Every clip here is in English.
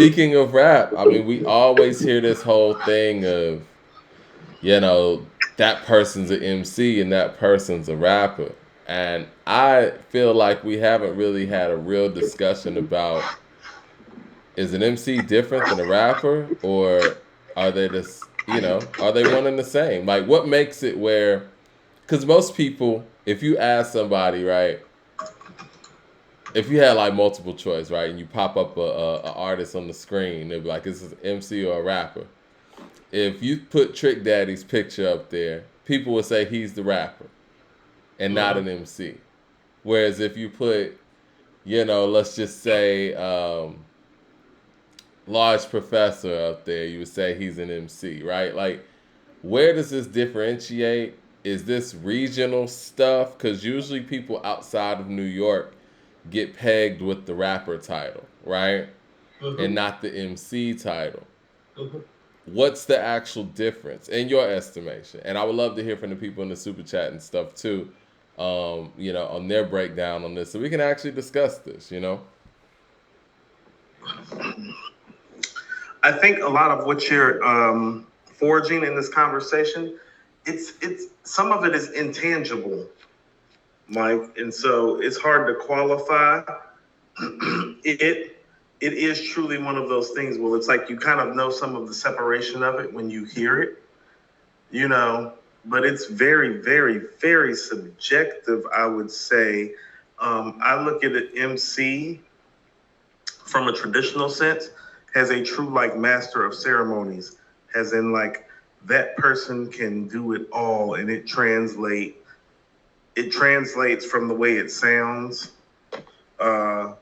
speaking of rap, I mean, we always hear this whole thing of, you know, that person's an MC and that person's a rapper. And I feel like we haven't really had a real discussion about, is an MC different than a rapper, or are they just, are they one and the same? Like, what makes it where, because most people, if you ask somebody, right, if you had like multiple choice, right, and you pop up a artist on the screen, they'd be like, "This is an MC or a rapper." If you put Trick Daddy's picture up there, people would say he's the rapper and not Mhm. an MC. Whereas if you put, let's just say Large Professor up there, you would say he's an MC, right? Like, where does this differentiate? Is this regional stuff? Because usually people outside of New York get pegged with the rapper title, right? And Mhm. not the MC title. Mhm. What's the actual difference in your estimation? And I would love to hear from the people in the super chat and stuff too, on their breakdown on this, so we can actually discuss this. I think a lot of what you're forging in this conversation, it's some of it is intangible, Mike, and so it's hard to qualify. It is truly one of those things. Well, it's like you kind of know some of the separation of it when you hear it, you know, but it's very, very, very subjective. I would say. I look at it, MC from a traditional sense has a true like master of ceremonies, as in like that person can do it all, and it translates from the way it sounds uh,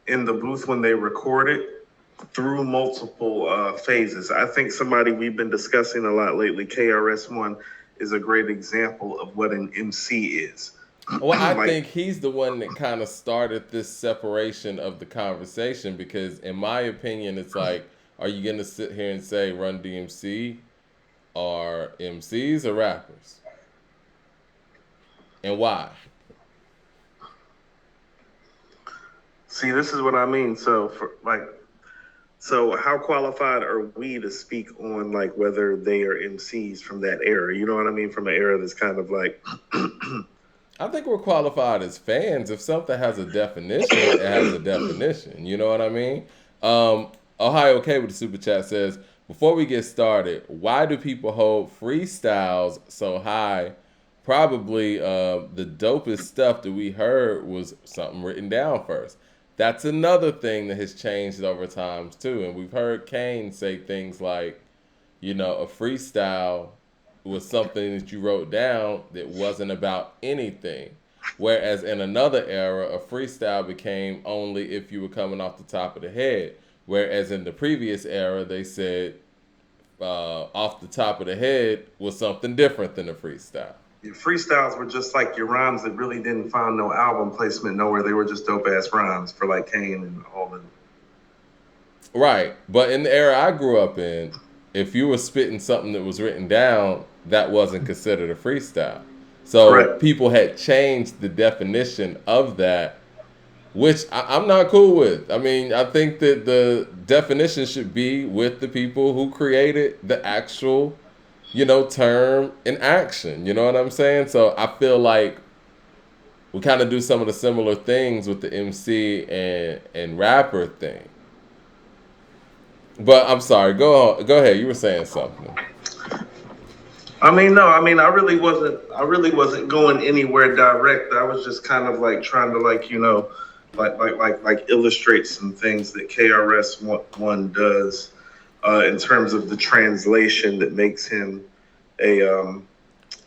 in the booth when they record it through multiple phases. I think somebody we've been discussing a lot lately, KRS-One, is a great example of what an MC is. Well, I Like, think he's the one that kind of started this separation of the conversation because, in my opinion, it's like, are you going to sit here and say Run DMC are MCs or rappers? And why? see, this is what I mean. So how qualified are we to speak on like whether they are MCs from that era? You know what I mean? From an era that's kind of like I think we're qualified as fans. If something has a definition, it has a definition. You know what I mean? Ohio K with the super chat says, before we get started, why do people hold freestyles so high? Probably the dopest stuff that we heard was something written down first. That's another thing that has changed over times too. And we've heard Kane say things like, a freestyle was something that you wrote down that wasn't about anything. Whereas in another era, a freestyle became only if you were coming off the top of the head. Whereas in the previous era, they said off the top of the head was something different than a freestyle. your freestyles were just like your rhymes that really didn't find no album placement nowhere. They were just dope ass rhymes for like Kane and all the. Right. But in the era I grew up in, if you were spitting something that was written down, that wasn't considered a freestyle. So Correct. people had changed the definition of that, which I'm not cool with. I mean, I think that the definition should be with the people who created the actual, term in action. You know what I'm saying? So I feel like we kind of do some of the similar things with the MC and rapper thing. But I'm sorry. Go on. Go ahead. You were saying something. I mean, no, I mean, I really wasn't going anywhere direct. I was just kind of like trying to like, like illustrate some things that KRS one does in terms of the translation that makes him a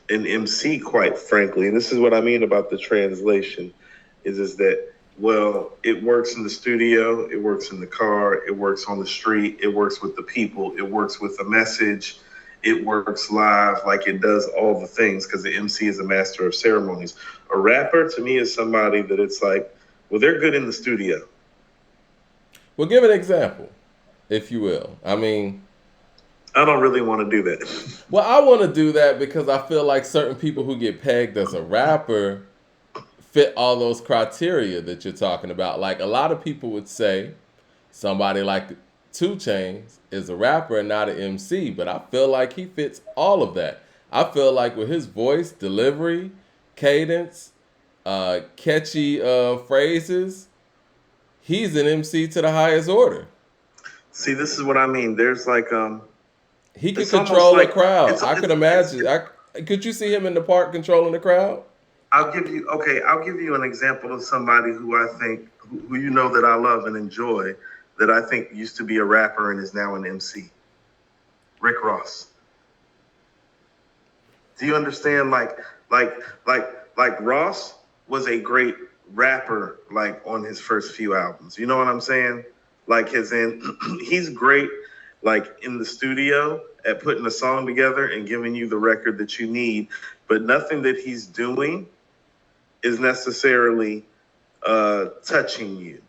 an MC, quite frankly. And this is what I mean about the translation is that well, it works in the studio, it works in the car, it works on the street, it works with the people, it works with the message, it works live, like it does all the things because the MC is a master of ceremonies. A rapper to me is somebody that it's like, well, they're good in the studio. Well, give an example, if you will. I mean, I don't really want to do that. well, I want to do that because I feel like certain people who get pegged as a rapper fit all those criteria that you're talking about. Like a lot of people would say Somebody like 2 Chainz is a rapper and not an MC, but I feel like he fits all of that. I feel like with his voice, delivery, cadence, catchy phrases, he's an MC to the highest order. See, this is what I mean. There's like He could it's almost control a like crowd. I could imagine. Could you see him in the park controlling the crowd? I'll give you an example of somebody who I think who you know that I love and enjoy that I think used to be a rapper and is now an MC. Rick Ross. Do you understand? Like Ross was a great rapper, like on his first few albums. You know what I'm saying? Like he's great, like in the studio at putting a song together and giving you the record that you need. But nothing that he's doing is necessarily touching you.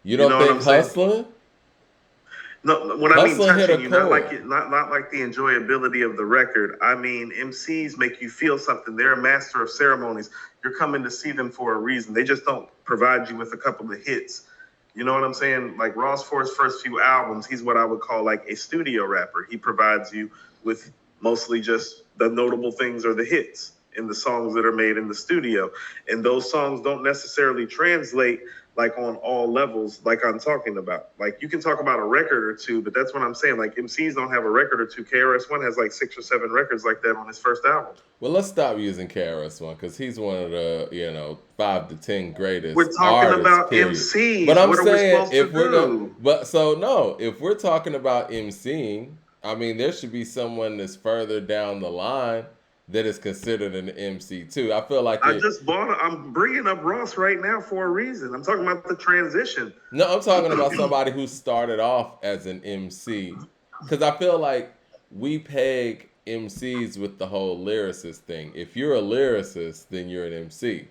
You don't think Hustling? No, when I mean touching you, not like the enjoyability of the record. I mean, MCs make you feel something. They're a master of ceremonies. You're coming to see them for a reason. They just don't provide you with a couple of hits. You know what I'm saying? Like Ross, for his first few albums, he's what I would call like a studio rapper. He provides you with mostly just the notable things or the hits in the songs that are made in the studio. And those songs don't necessarily translate like on all levels, like I'm talking about. Like you can talk about a record or two, but that's what I'm saying. Like MCs don't have a record or two. KRS-One has like 6 or 7 records like that on his first album. Well, let's stop using KRS-One because he's one of the 5 to 10 greatest. We're talking about MCs. But I'm saying if we're talking about MCing, I mean there should be someone that's further down the line that is considered an MC too. I feel like I'm bringing up Ross right now for a reason. I'm talking about the transition. No, I'm talking about somebody who started off as an MC, because I feel like we peg MCs with the whole lyricist thing. If you're a lyricist, then you're an MC.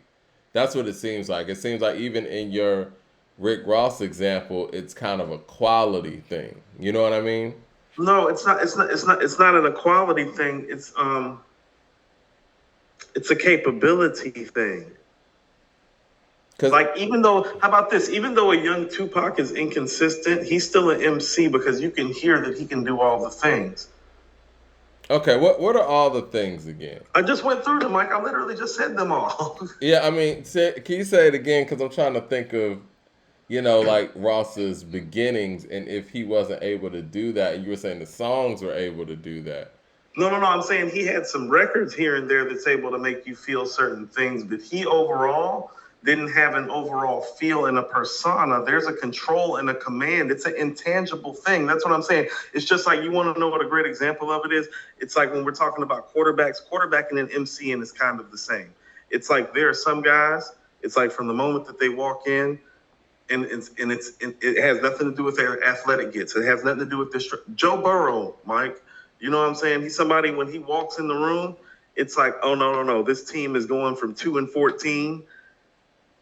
That's what it seems like. It seems like even in your Rick Ross example, it's kind of a quality thing. You know what I mean? No, it's not. It's not an equality thing. It's a capability thing. Like, how about this? Even though a young Tupac is inconsistent, he's still an MC because you can hear that he can do all the things. Okay, what are all the things again? I just went through them, Mike. I literally just said them all. Yeah, I mean, can you say it again? Because I'm trying to think of, like Ross's beginnings, and if he wasn't able to do that, and you were saying the songs were able to do that. No. I'm saying he had some records here and there that's able to make you feel certain things, but he overall didn't have an overall feel and a persona. There's a control and a command. It's an intangible thing. That's what I'm saying. It's just like, you want to know what a great example of it is? It's like when we're talking about quarterbacking and MCing is kind of the same. It's like there are some guys, it's like from the moment that they walk in, and it has nothing to do with their athletic gets. It has nothing to do with this. Joe Burrow, Mike. You know what I'm saying? He's somebody, when he walks in the room, it's like, oh, no. This team is going from 2-14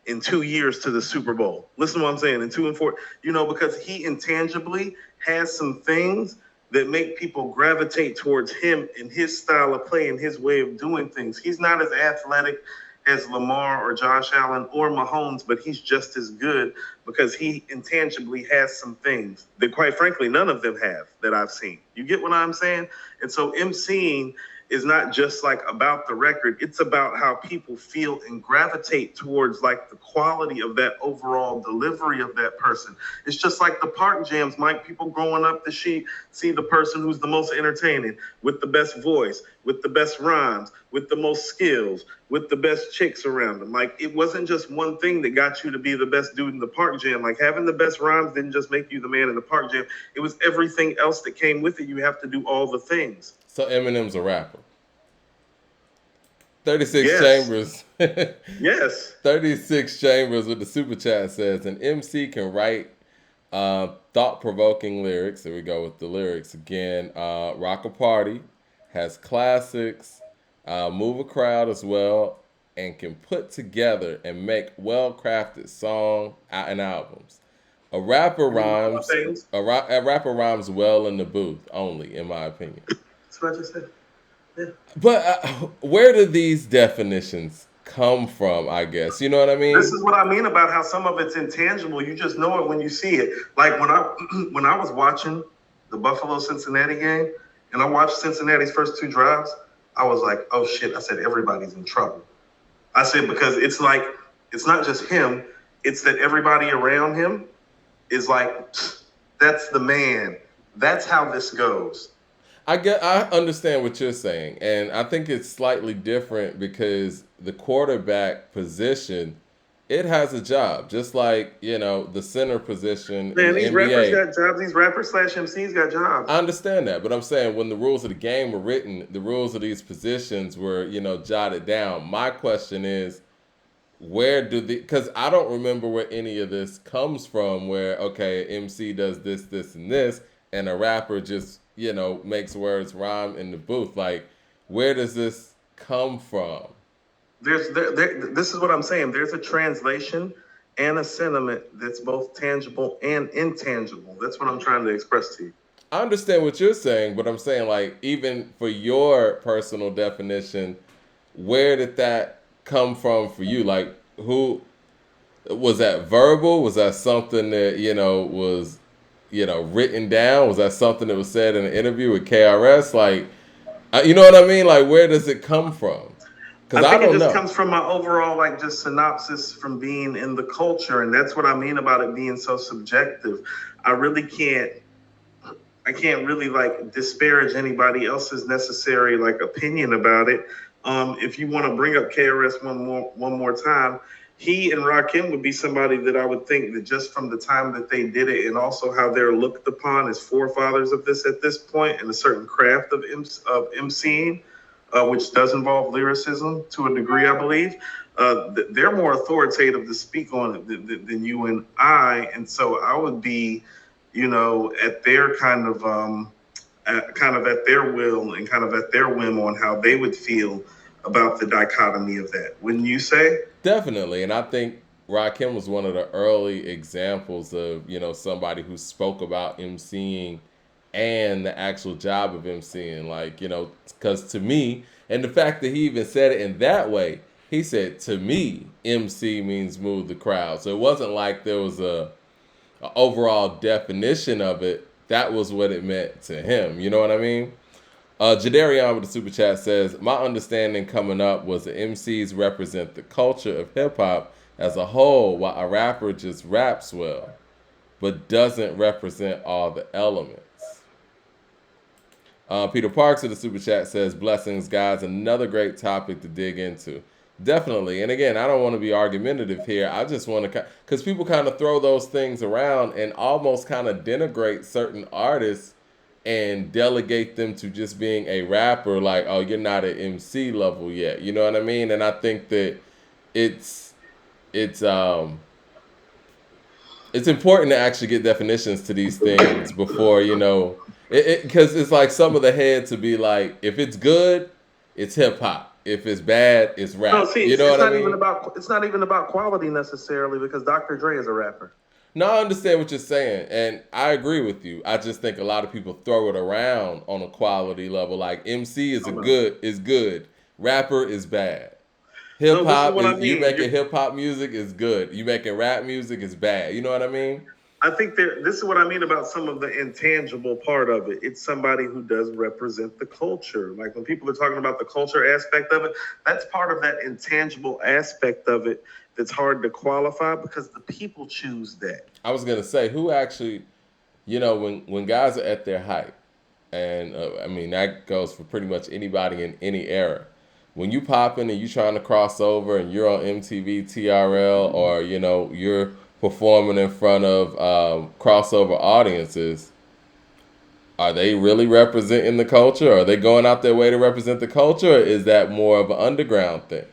in 2 years to the Super Bowl. Listen to what I'm saying, in 2 and 4, because he intangibly has some things that make people gravitate towards him and his style of play and his way of doing things. He's not as athletic as Lamar or Josh Allen or Mahomes, but he's just as good because he intangibly has some things that, quite frankly, none of them have that I've seen. You get what I'm saying? And so MCing is not just like about the record. It's about how people feel and gravitate towards like the quality of that overall delivery of that person. It's just like the park jams, Mike. People growing up to see the person who's the most entertaining, with the best voice, with the best rhymes, with the most skills, with the best chicks around them. Like, it wasn't just one thing that got you to be the best dude in the park jam. Like, having the best rhymes didn't just make you the man in the park jam. It was everything else that came with it. You have to do all the things. So Eminem's a rapper. 36 Chambers. Yes. 36 Chambers with the super chat says, an MC can write thought-provoking lyrics. Here we go with the lyrics again. Rock a party, has classics, move a crowd as well, and can put together and make well-crafted song and albums. A rapper rhymes well in the booth only, in my opinion. That's what I just said. Yeah. But where do these definitions come from, I guess. You know what I This mean? is what I mean about how some of it's intangible. You just know it when you see it. Like when I when I was watching the Buffalo Cincinnati game and I watched Cincinnati's first two drives, I was like, oh shit, I said everybody's in trouble. I said because it's like it's not just him, it's that everybody around him is like that's the man. That's how this goes. I understand what you're saying, and I think it's slightly different because the quarterback position, it has a job, just like the center position in Man, the these rappers NBA. got jobs. These rappers slash MCs got jobs. I understand that, but I'm saying when the rules of the game were written, the rules of these positions were jotted down. My question is, where do the because I don't remember where any of this comes from where okay MC does this and this and a rapper just makes words rhyme in the booth, like where does this come from? This is what I'm saying. There's a translation and a sentiment that's both tangible and intangible. That's what I'm trying to express to you. I understand what you're saying, but I'm saying like even for your personal definition, where did that come from for you? Like who was that verbal? Was that something that was written down? Was that something that was said in an interview with KRS? Like, you know what I mean? Like, where does it come from? I Because I think it don't just know. comes from my overall like just synopsis from being in the culture, and that's what I mean about it being so subjective. I really can't I can't really like disparage anybody else's necessary like opinion about it. If you want to bring up KRS one more time, he and Rakim would be somebody that I would think that just from the time that they did it and also how they're looked upon as forefathers of this at this point and a certain craft of emceeing, which does involve lyricism to a degree, I believe. They're more authoritative to speak on it than you and I, and so I would be at their kind of at their will and kind of at their whim on how they would feel about the dichotomy of that. Wouldn't you say? Definitely, and I think Rakim was one of the early examples of somebody who spoke about emceeing and the actual job of emceeing. Like because to me, and the fact that he even said it in that way, he said to me, MC means move the crowd. So it wasn't like there was a overall definition of it. That was what it meant to him. You know what I mean? Jadarian with the super chat says, my understanding coming up was that MCs represent the culture of hip hop as a whole, while a rapper just raps well, but doesn't represent all the elements. Peter Parks with the super chat says, blessings, guys. Another great topic to dig into. Definitely. And again, I don't want to be argumentative here. I just want to, because people kind of throw those things around and almost kind of denigrate certain artists and delegate them to just being a rapper, like, oh, you're not at MC level yet. You know what I mean? And I think that it's it's um it's important to actually get definitions to these things before because it's like some of the head to be like, if it's good, it's hip hop. If it's bad, it's No, rap. see, You know it's what I not even mean? about quality necessarily because Dr. Dre is a rapper. No, I understand what you're saying, and I agree with you. I just think a lot of people throw it around on a quality level. Like MC is good, rapper is bad. Hip No, this is hop what I is you mean. making hip hop music is good. You making rap music is bad. You know what I mean? I think this is what I mean about some of the intangible part of it. It's somebody who does represent the culture. Like when people are talking about the culture aspect of it, that's part of that intangible aspect of it that's hard to qualify because the people choose that. I was gonna say who actually, when guys are at their height, and I mean that goes for pretty much anybody in any era. When you popping and you trying to cross over and you're on MTV, TRL, or you're performing in front of crossover audiences, are they really representing the culture? Are they going out their way to represent the culture, or is that more of an underground thing?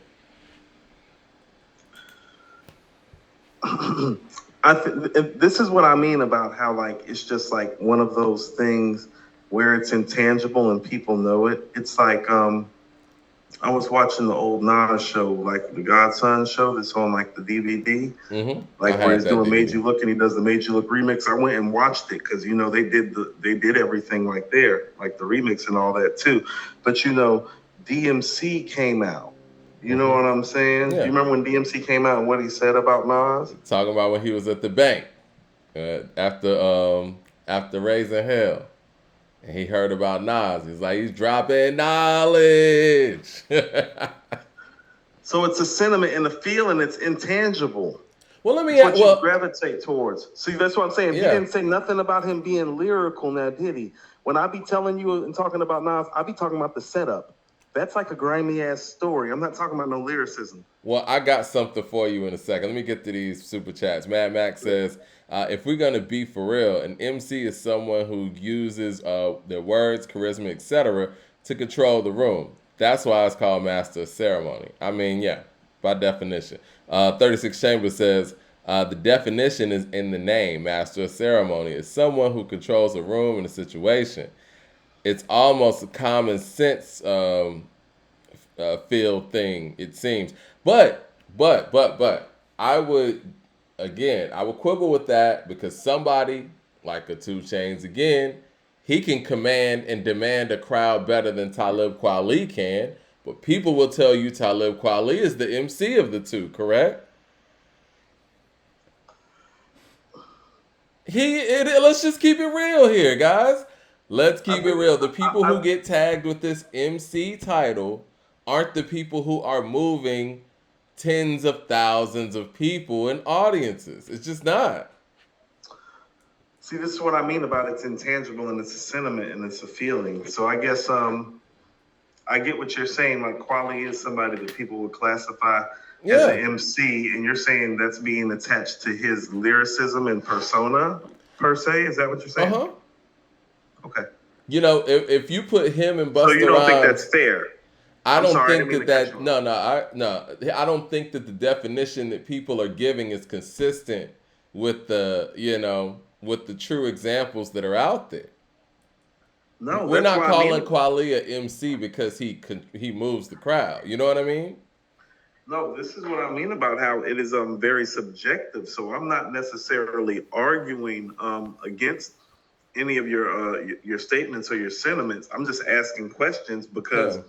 This is what I mean about how like it's just like one of those things where it's intangible and people know it. It's like I was watching the old Nas show, like the Godson show that's on like the DVD, I like where had he's that doing Made DVD. You Look and he does the Made You Look remix. I went and watched it because they did everything like there, like the remix and all that too. But DMC came out You know what I'm saying? You Yeah. remember when DMC came out and what he said about Nas? Talking about when he was at the bank after raising hell. And he heard about Nas. He's like, he's dropping knowledge. So it's a sentiment and a feeling. It's intangible. Well, let me It's ask. what you Well, gravitate towards. See, that's what I'm saying. He yeah. didn't say nothing about him being lyrical now, did he? When I be telling you and talking about Nas, I be talking about the setup. That's like a grimy ass story. I'm not talking about no lyricism. Well, I got something for you in a second. Let me get to these super chats. Mad Max says, if we're gonna be for real, an MC is someone who uses their words, charisma, etc., to control the room. That's why it's called master of ceremony. I mean, yeah, by definition. 36 Chambers says, the definition is in the name. Master of ceremony is someone who controls a room and a situation. It's almost a common sense field thing, it seems. But, I would quibble with that because somebody like a 2 Chainz again, he can command and demand a crowd better than Talib Kweli can. But people will tell you Talib Kweli is the MC of the two, correct? Let's just keep it real here, guys. Let's keep it real. The people who get tagged with this MC title aren't the people who are moving tens of thousands of people in audiences. It's just not. See, this is what I mean about it's intangible and it's a sentiment and it's a feeling. So I guess I get what you're saying. Like Kweli is somebody that people would classify as an MC, and you're saying that's being attached to his lyricism and persona per se. Is that what you're saying? Okay. You know, if you put him and Busta Rhymes, so you don't think that's fair? I don't think I don't think that the definition that people are giving is consistent with with the true examples that are out there. No, we're not calling Kweli a MC because he moves the crowd. You know what I mean? No, this is what I mean about how it is very subjective. So I'm not necessarily arguing against any of your statements or your sentiments. I'm just asking questions because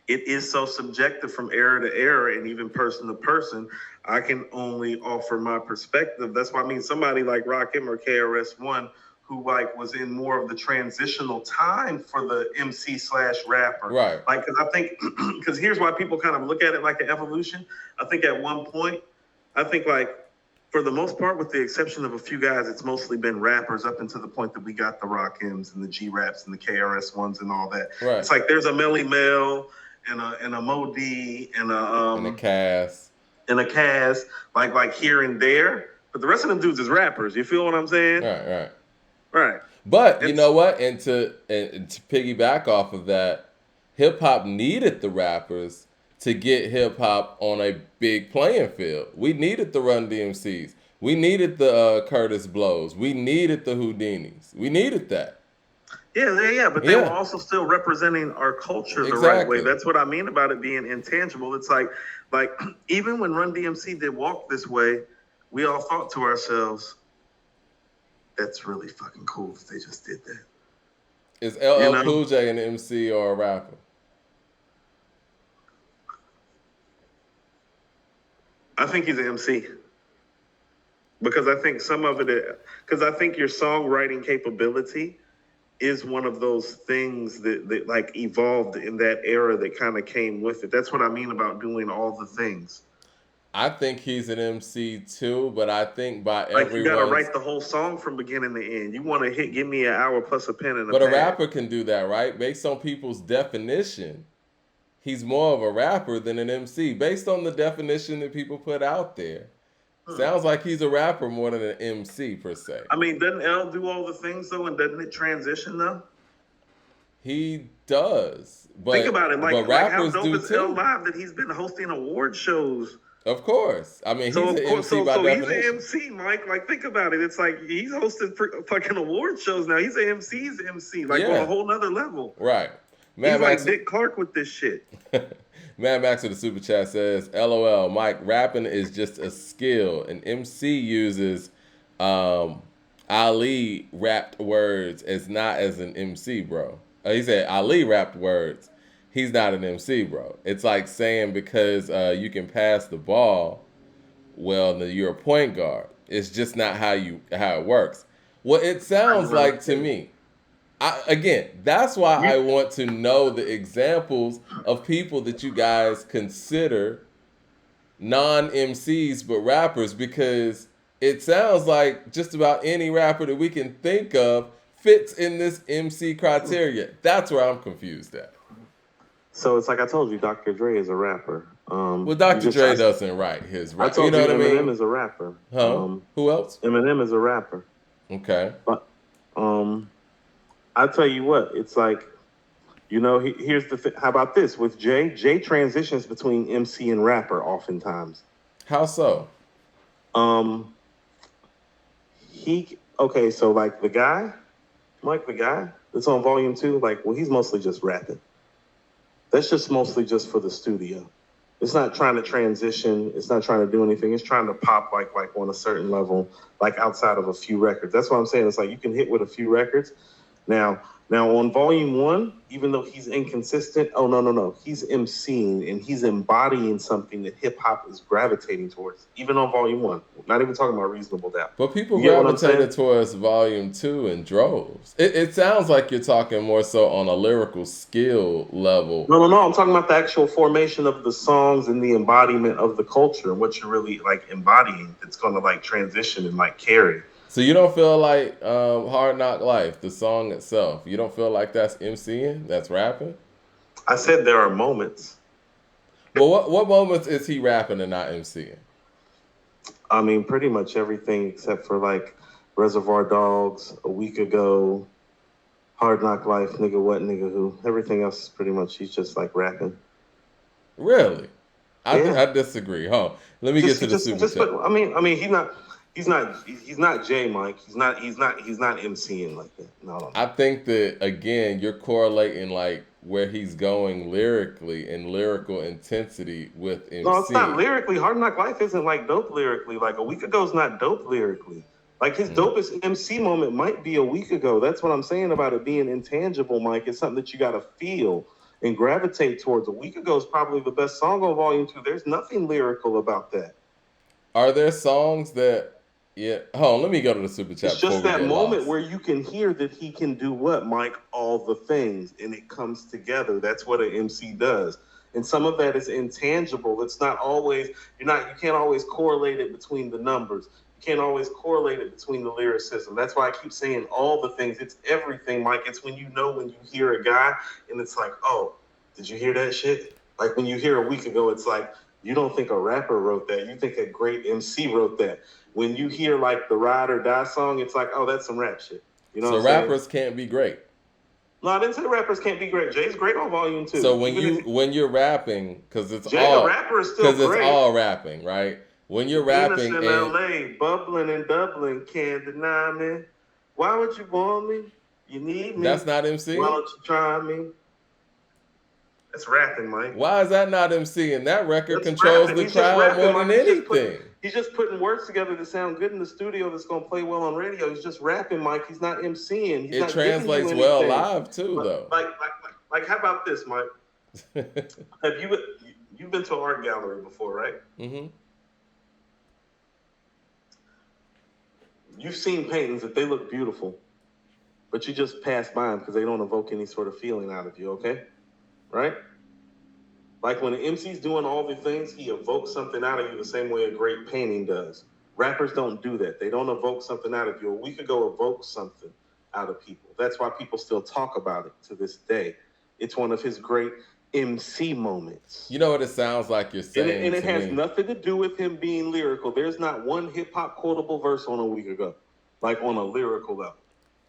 it is so subjective from era to era and even person to person. I can only offer my perspective. That's why I mean somebody like Rakim or KRS-One who like was in more of the transitional time for the MC/rapper. Right. Like, because I think, because here's why people kind of look at it like an evolution. I think at one point, like, for the most part, with the exception of a few guys, it's mostly been rappers up until the point that we got the Rakims and the G-Raps and the KRS-Ones and all that. Right. It's like there's a Melly Mel and a Mo D and a Cass. And a Cass, like here and there. But the rest of them dudes is rappers. You feel what I'm saying? Right. But you know what? And to piggyback off of that, hip hop needed the rappers to get hip hop on a big playing field. We needed the Run DMCs. We needed the Curtis Blows. We needed the Houdinis. We needed that. Yeah. But they were also still representing our culture the right way. That's what I mean about it being intangible. It's like even when Run DMC did Walk This Way, we all thought to ourselves, that's really fucking cool if they just did that. Is LL Cool J an MC or a rapper? I think he's an MC. Because I think some of it, because I think your songwriting capability is one of those things that like evolved in that era that kind of came with it. That's what I mean about doing all the things. I think he's an MC too, but I think by you gotta write the whole song from beginning to end. You want to give me an hour plus a pen and a pad. But a rapper can do that, right? Based on people's definition, he's more of a rapper than an MC. Based on the definition that people put out there, sounds like he's a rapper more than an MC per se. I mean, doesn't L do all the things though, and doesn't it transition though? He does. But think about it, but rappers how dope do is too. L Live that he's been hosting award shows. Of course. I mean, he's an MC by definition. He's an MC, Mike. Like, think about it. It's like he's hosting fucking award shows now. He's an MC's MC, on a whole nother level. Right. He's like Dick Clark with this shit. Mad Max with the super chat says, LOL, Mike, rapping is just a skill. An MC uses Ali rapped words as not as an MC, bro. He said Ali rapped words. he's not an MC, bro. It's like saying because you can pass the ball, well, you're a point guard. It's just not how it works. What it sounds like to me, again, that's why You, I want to know the examples of people that you guys consider non MCs but rappers, because it sounds like just about any rapper that we can think of fits in this MC criteria. That's where I'm confused at. So it's like I told you, Dr. Dre is a rapper. Well, You Dr. just Dre doesn't write his I rap. You told know you what I Eminem mean? is a rapper. Huh? Who else? Eminem is a rapper. Okay. But I tell you what, it's like, here's the thing. How about this with Jay? Jay transitions between MC and rapper oftentimes. How so? Um, so like the guy that's on volume 2, like, well, he's mostly just rapping. That's just mostly just for the studio. It's not trying to transition. It's not trying to do anything. It's trying to pop like on a certain level, like outside of a few records. That's what I'm saying. It's like you can hit with a few records. Now on volume 1, even though he's inconsistent, oh no, he's emceeing and he's embodying something that hip hop is gravitating towards. Even on volume 1, not even talking about Reasonable Doubt. But people You get what I'm gravitated saying? towards volume 2 in droves. It sounds like you're talking more so on a lyrical skill level. No. I'm talking about the actual formation of the songs and the embodiment of the culture and what you're really like embodying. That's going to like transition and like carry. So you don't feel like Hard Knock Life, the song itself, you don't feel like that's MCing, that's rapping? I said there are moments. Well, what moments is he rapping and not MCing? I mean, pretty much everything except for like Reservoir Dogs, A Week Ago, Hard Knock Life, Nigga What, Nigga Who. Everything else is pretty much he's just like rapping. Really? Yeah. I disagree. Let me get to the super chat. I mean, he's not J Mike. He's not MCing like that. No. I think that again, you're correlating like where he's going lyrically and lyrical intensity with MC. No, it's not lyrically. Hard Knock Life isn't like dope lyrically. Like A Week Ago is not dope lyrically. Like his dopest MC moment might be A Week Ago. That's what I'm saying about it being intangible, Mike. It's something that you got to feel and gravitate towards. A Week Ago is probably the best song on volume 2. There's nothing lyrical about that. Are there songs that? Yeah, hold on. Let me go to the super chat. It's just that moment where you can hear that he can do what, Mike? All the things, and it comes together. That's what an MC does. And some of that is intangible. It's not always, you can't always correlate it between the numbers. You can't always correlate it between the lyricism. That's why I keep saying all the things. It's everything, Mike. It's when you hear a guy and it's like, oh, did you hear that shit? Like when you hear A Week Ago, it's like, you don't think a rapper wrote that. You think a great MC wrote that. When you hear like the Ride or Die song, it's like, oh, that's some rap shit. You know. So rappers can't be great. No, I didn't say rappers can't be great. Jay's great on volume 2. So when you're rapping, because it's Jay, all the rapper is still great. it's all rapping, right? When you're rapping in LA, bubbling and doubling, can't deny me. Why would you want me? You need me. That's not MC. Why don't you try me? That's rapping, Mike. Why is that not MC? And that record controls the crowd more than anything. He's just putting words together to sound good in the studio that's going to play well on radio. He's just rapping, Mike. He's not MCing. It translates well live, too, though. Like, how about this, Mike? Have you've been to an art gallery before, right? Mm-hmm. You've seen paintings that they look beautiful, but you just pass by them because they don't evoke any sort of feeling out of you, okay? Right? Like when an MC's doing all the things, he evokes something out of you the same way a great painting does. Rappers don't do that. They don't evoke something out of you. A Week Ago evoked something out of people. That's why people still talk about it to this day. It's one of his great MC moments. You know what it sounds like you're saying? And it has nothing to do with him being lyrical. There's not one hip-hop quotable verse on A Week Ago, like on a lyrical level.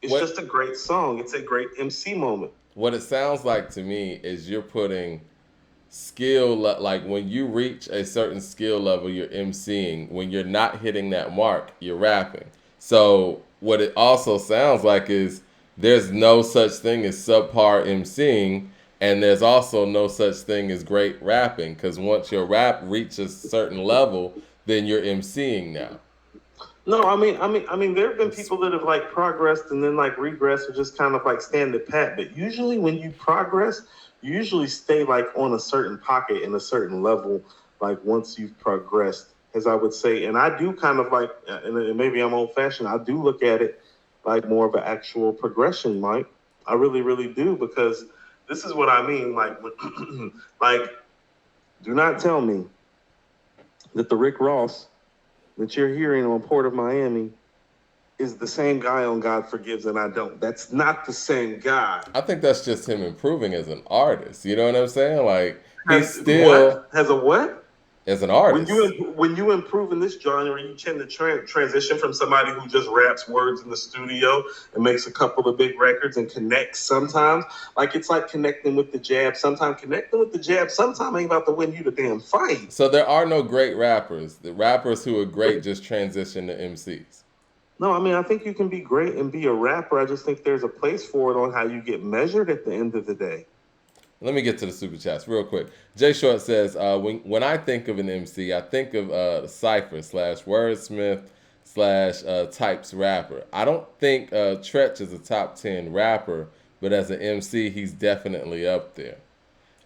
It's just a great song. It's a great MC moment. What it sounds like to me is you're putting skill, like when you reach a certain skill level, you're MCing. When you're not hitting that mark, you're rapping. So what it also sounds like is there's no such thing as subpar MCing, and there's also no such thing as great rapping, because once your rap reaches a certain level, then you're MCing now. No, there have been people that have like progressed and then like regressed or just kind of like stand at pat. But usually, when you progress, you usually stay like on a certain pocket and a certain level. Like once you've progressed, as I would say, and I do kind of like, and maybe I'm old fashioned. I do look at it like more of an actual progression, Mike. I really, really do because this is what I mean. Like, like, do not tell me that the Rick Ross that you're hearing on Port of Miami is the same guy on God Forgives and I Don't. That's not the same guy. I think that's just him improving as an artist. You know what I'm saying? Like he's Has still what? Has a what? as an When artist. you improve in this genre, you tend to transition from somebody who just raps words in the studio and makes a couple of big records and connects sometimes. Like it's like connecting with the jab. Sometimes connecting with the jab, sometimes ain't about to win you the damn fight. So there are no great rappers. The rappers who are great just transition to MCs. No, I think you can be great and be a rapper. I just think there's a place for it on how you get measured at the end of the day. Let me get to the super chats real quick. Jay Short says, when I think of an MC, I think of cipher slash wordsmith slash types rapper. I don't think Tretch is a top 10 rapper, but as an MC, he's definitely up there.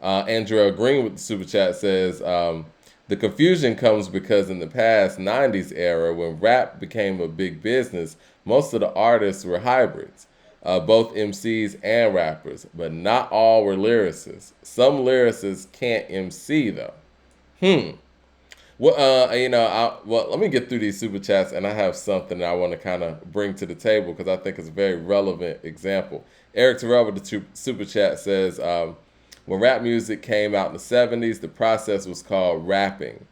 Andrea Green with the super chat says, the confusion comes because in the past 90s era, when rap became a big business, most of the artists were hybrids. Both MCs and rappers, but not all were lyricists. Some lyricists can't MC though. Well, let me get through these super chats, and I have something that I want to kind of bring to the table because I think it's a very relevant example. Eric Terrell with the super chat says, when rap music came out in the 70s, the process was called rapping,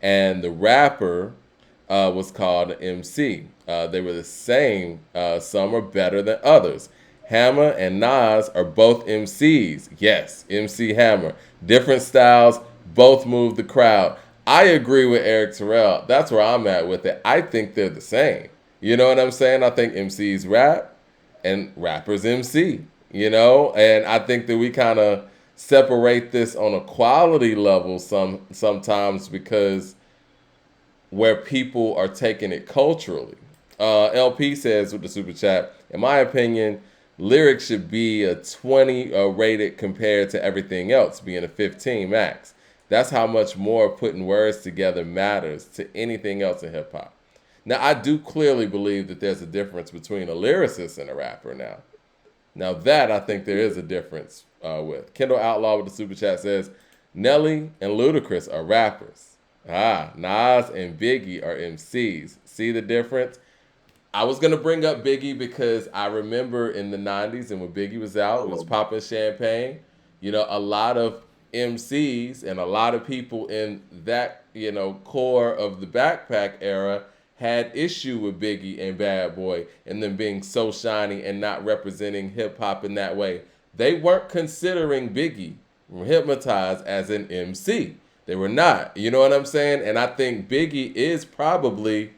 and the rapper was called an MC. They were the same. Some are better than others. Hammer and Nas are both MCs. Yes, MC Hammer. Different styles, both move the crowd. I agree with Eric Terrell. That's where I'm at with it. I think they're the same. You know what I'm saying? I think MCs rap and rappers MC. And I think that we kind of separate this on a quality level sometimes because where people are taking it culturally. LP says with the super chat, in my opinion, lyrics should be a 20 rated compared to everything else, being a 15 max. That's how much more putting words together matters to anything else in hip hop. Now, I do clearly believe that there's a difference between a lyricist and a rapper now. Now that I think there is a difference with. Kendall Outlaw with the super chat says, Nelly and Ludacris are rappers. Nas and Biggie are MCs. See the difference? I was going to bring up Biggie because I remember in the 90s and when Biggie was out, it was popping champagne. A lot of MCs and a lot of people in that, core of the backpack era had issue with Biggie and Bad Boy and them being so shiny and not representing hip hop in that way. They weren't considering Biggie from Hypnotized as an MC. They were not. You know what I'm saying? And I think Biggie is probably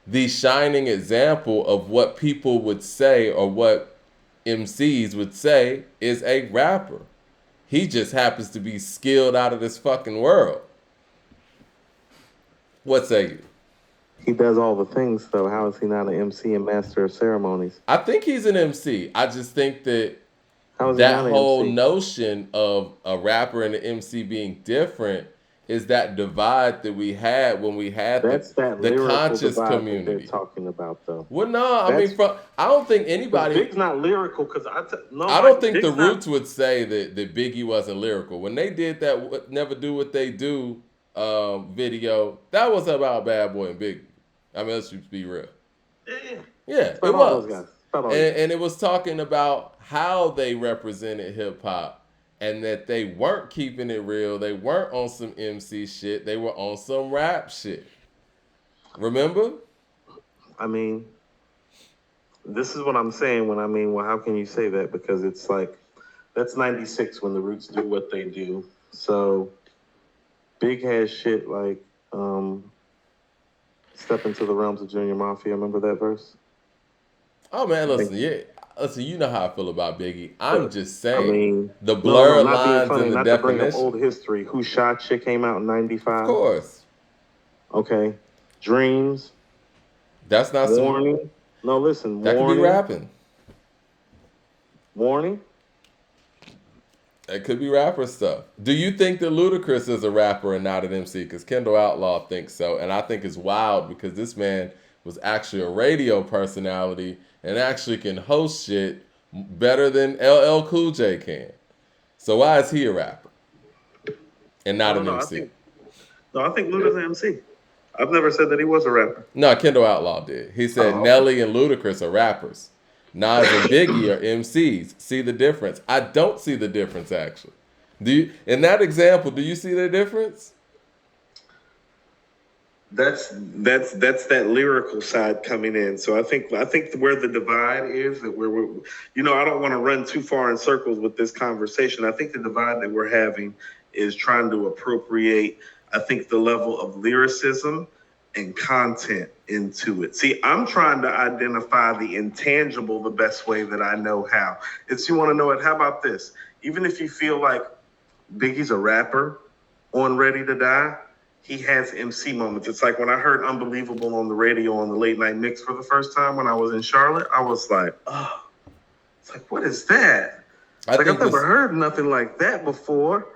the shining example of what people would say or what MCs would say is a rapper. He just happens to be skilled out of this fucking world. What say you? He does all the things, though. How is he not an MC and master of ceremonies? I think he's an MC. I just think that that whole notion of a rapper and an MC being different is that divide that we had when we had the conscious community. That they're talking about, though. Well, no, I don't think anybody. Big's not lyrical because I don't think the Roots would say that Biggie wasn't lyrical when they did that. Never Do What They Do video. That was about Bad Boy and Biggie. Let's just be real. Yeah, it was. And it was talking about how they represented hip hop. And that they weren't keeping it real. They weren't on some MC shit. They were on some rap shit. Remember? This is what I'm saying when well, how can you say that? Because it's like, that's 96 when the Roots do what they do. So, Big has shit like, Step Into the Realms of Junior Mafia. Remember that verse? Oh, man, listen, you know how I feel about Biggie. I'm just saying the blurred lines and the definition. Not to bring up old history. Who Shot Shit came out in 95? Of course. Okay. Dreams. That's not some. Warning. No, listen. That could be Warning. rapping. Warning. It could be rapper stuff. Do you think that Ludacris is a rapper and not an MC? Because Kendall Outlaw thinks so, and I think it's wild because this man was actually a radio personality and actually can host shit better than LL Cool J can. So why is he a rapper and not an No, MC? I think Luda's an MC. I've never said that he was a rapper. No, Kendall Outlaw did. He said Oh, okay. Nelly and Ludacris are rappers. Nas and Biggie are MCs. See the difference? I don't see the difference actually. Do you, in that example, do you see the difference? That's that lyrical side coming in. So I think where the divide is that we're I don't want to run too far in circles with this conversation. I think the divide that we're having is trying to appropriate, I think, the level of lyricism and content into it. See, I'm trying to identify the intangible the best way that I know how. It's you want to know it. How about this? Even if you feel like Biggie's a rapper on Ready to Die, he has MC moments. It's like when I heard Unbelievable on the radio on the late night mix for the first time when I was in Charlotte, I was like, oh, it's like, what is that? I've never heard nothing like that before.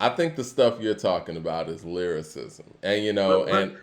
I think the stuff you're talking about is lyricism, and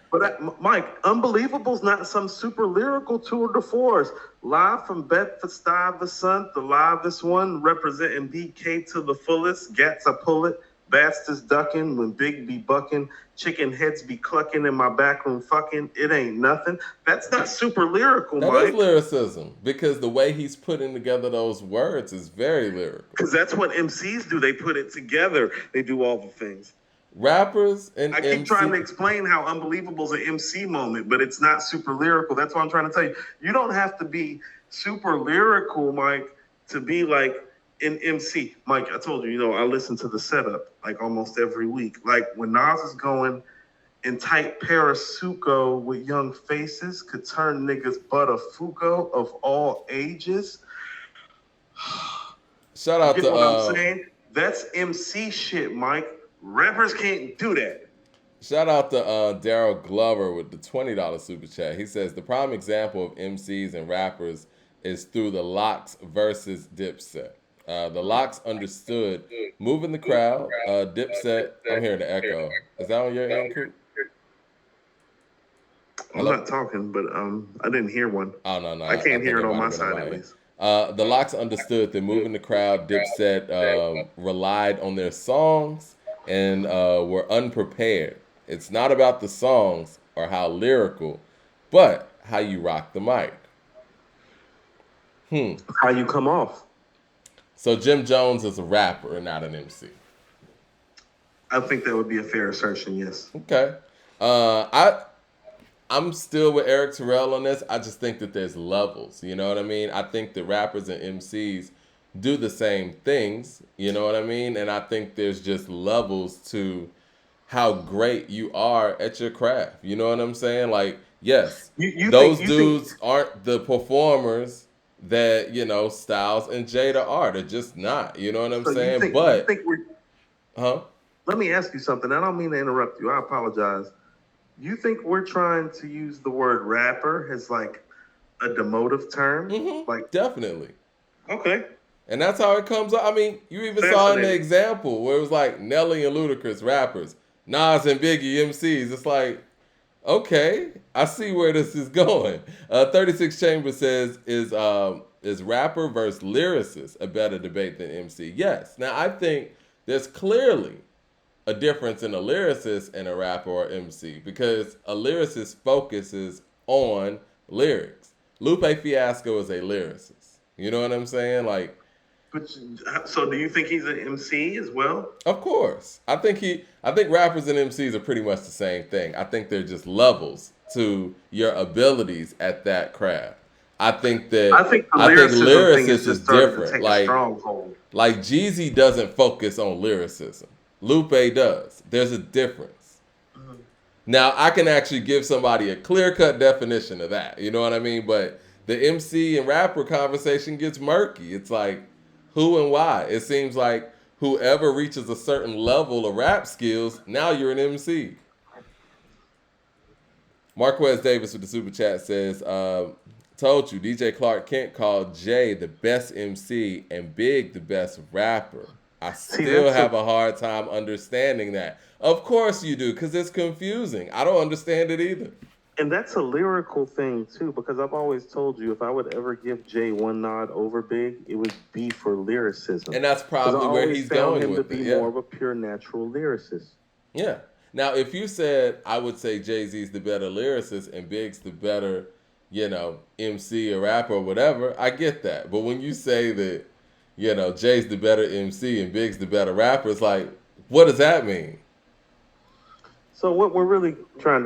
Mike, Unbelievable's not some super lyrical tour de force. Live from Bedford-Stuyvesant, the livest one representing BK to the fullest. Gats I pull it, bastards ducking when Big be bucking, chicken heads be clucking in my back room fucking. It ain't nothing. That's not super lyrical, Mike. That is lyricism because the way he's putting together those words is very lyrical. Because that's what MCs do. They put it together. They do all the things. Rappers and I keep trying to explain how Unbelievable's an MC moment, but it's not super lyrical. That's what I'm trying to tell you. You don't have to be super lyrical, Mike, to be like an MC. Mike, I told you, I listen to the setup like almost every week. Like when Nas is going in tight Parasuco with young faces could turn niggas Buttafuoco of all ages. Shout out You to get what I'm saying? That's MC shit, Mike. Rappers can't do that. Shout out to Daryl Glover with the $20 super chat. He says the prime example of MCs and rappers is through the Locks versus Dipset. The Locks understood moving the crowd. Dipset, I'm hearing the echo. Is that on your end, Coop? I'm not talking, but I didn't hear one. Oh, no. I can't hear it on my side at least. The Locks understood that moving the crowd, Dipset relied on their songs and were unprepared. It's not about the songs or how lyrical, but how you rock the mic. How you come off. So Jim Jones is a rapper and not an MC. I think that would be a fair assertion, yes. Okay. I'm still with Eric Terrell on this. I just think that there's levels. You know what I mean? I think the rappers and MCs do the same things. You know what I mean? And I think there's just levels to how great you are at your craft. You know what I'm saying? Like, yes, those dudes aren't the performers that, Styles and Jada are. They're just not. You know what I'm saying? Let me ask you something. I don't mean to interrupt you. I apologize. You think we're trying to use the word rapper as like a demotive term? Mm-hmm. Like definitely. Okay. And that's how it comes up. I mean, you even saw in the example where it was like Nelly and Ludacris rappers, Nas and Biggie MCs. It's like, okay, I see where this is going. 36 Chambers says, is rapper versus lyricist a better debate than MC? Yes. Now, I think there's clearly a difference in a lyricist and a rapper or MC because a lyricist focuses on lyrics. Lupe Fiasco is a lyricist. You know what I'm saying? Like, so do you think he's an MC as well? Of course. I think rappers and MCs are pretty much the same thing. I think they're just levels to your abilities at that craft. I think lyricist is different. Like Jeezy doesn't focus on lyricism. Lupe does. There's a difference. Mm-hmm. Now, I can actually give somebody a clear-cut definition of that. You know what I mean? But the MC and rapper conversation gets murky. It's like, who and why? It seems like whoever reaches a certain level of rap skills, now you're an MC. Marquez Davis with the super chat says, "Told you, DJ Clark Kent called Jay the best MC and Big the best rapper. I See, still have a hard time understanding that. Of course you do, because it's confusing. I don't understand it either. and that's a lyrical thing too, because I've always told you if I would ever give Jay one nod over Big, it would be for lyricism. And that's 'Cause probably I where always he's found going him to with be it. Yeah. more of a pure natural lyricist. Yeah. Now, if you said I would say Jay-Z's the better lyricist and Big's the better, MC or rapper or whatever, I get that. But when you say that, Jay's the better MC and Big's the better rapper, it's like, what does that mean? So what you're really trying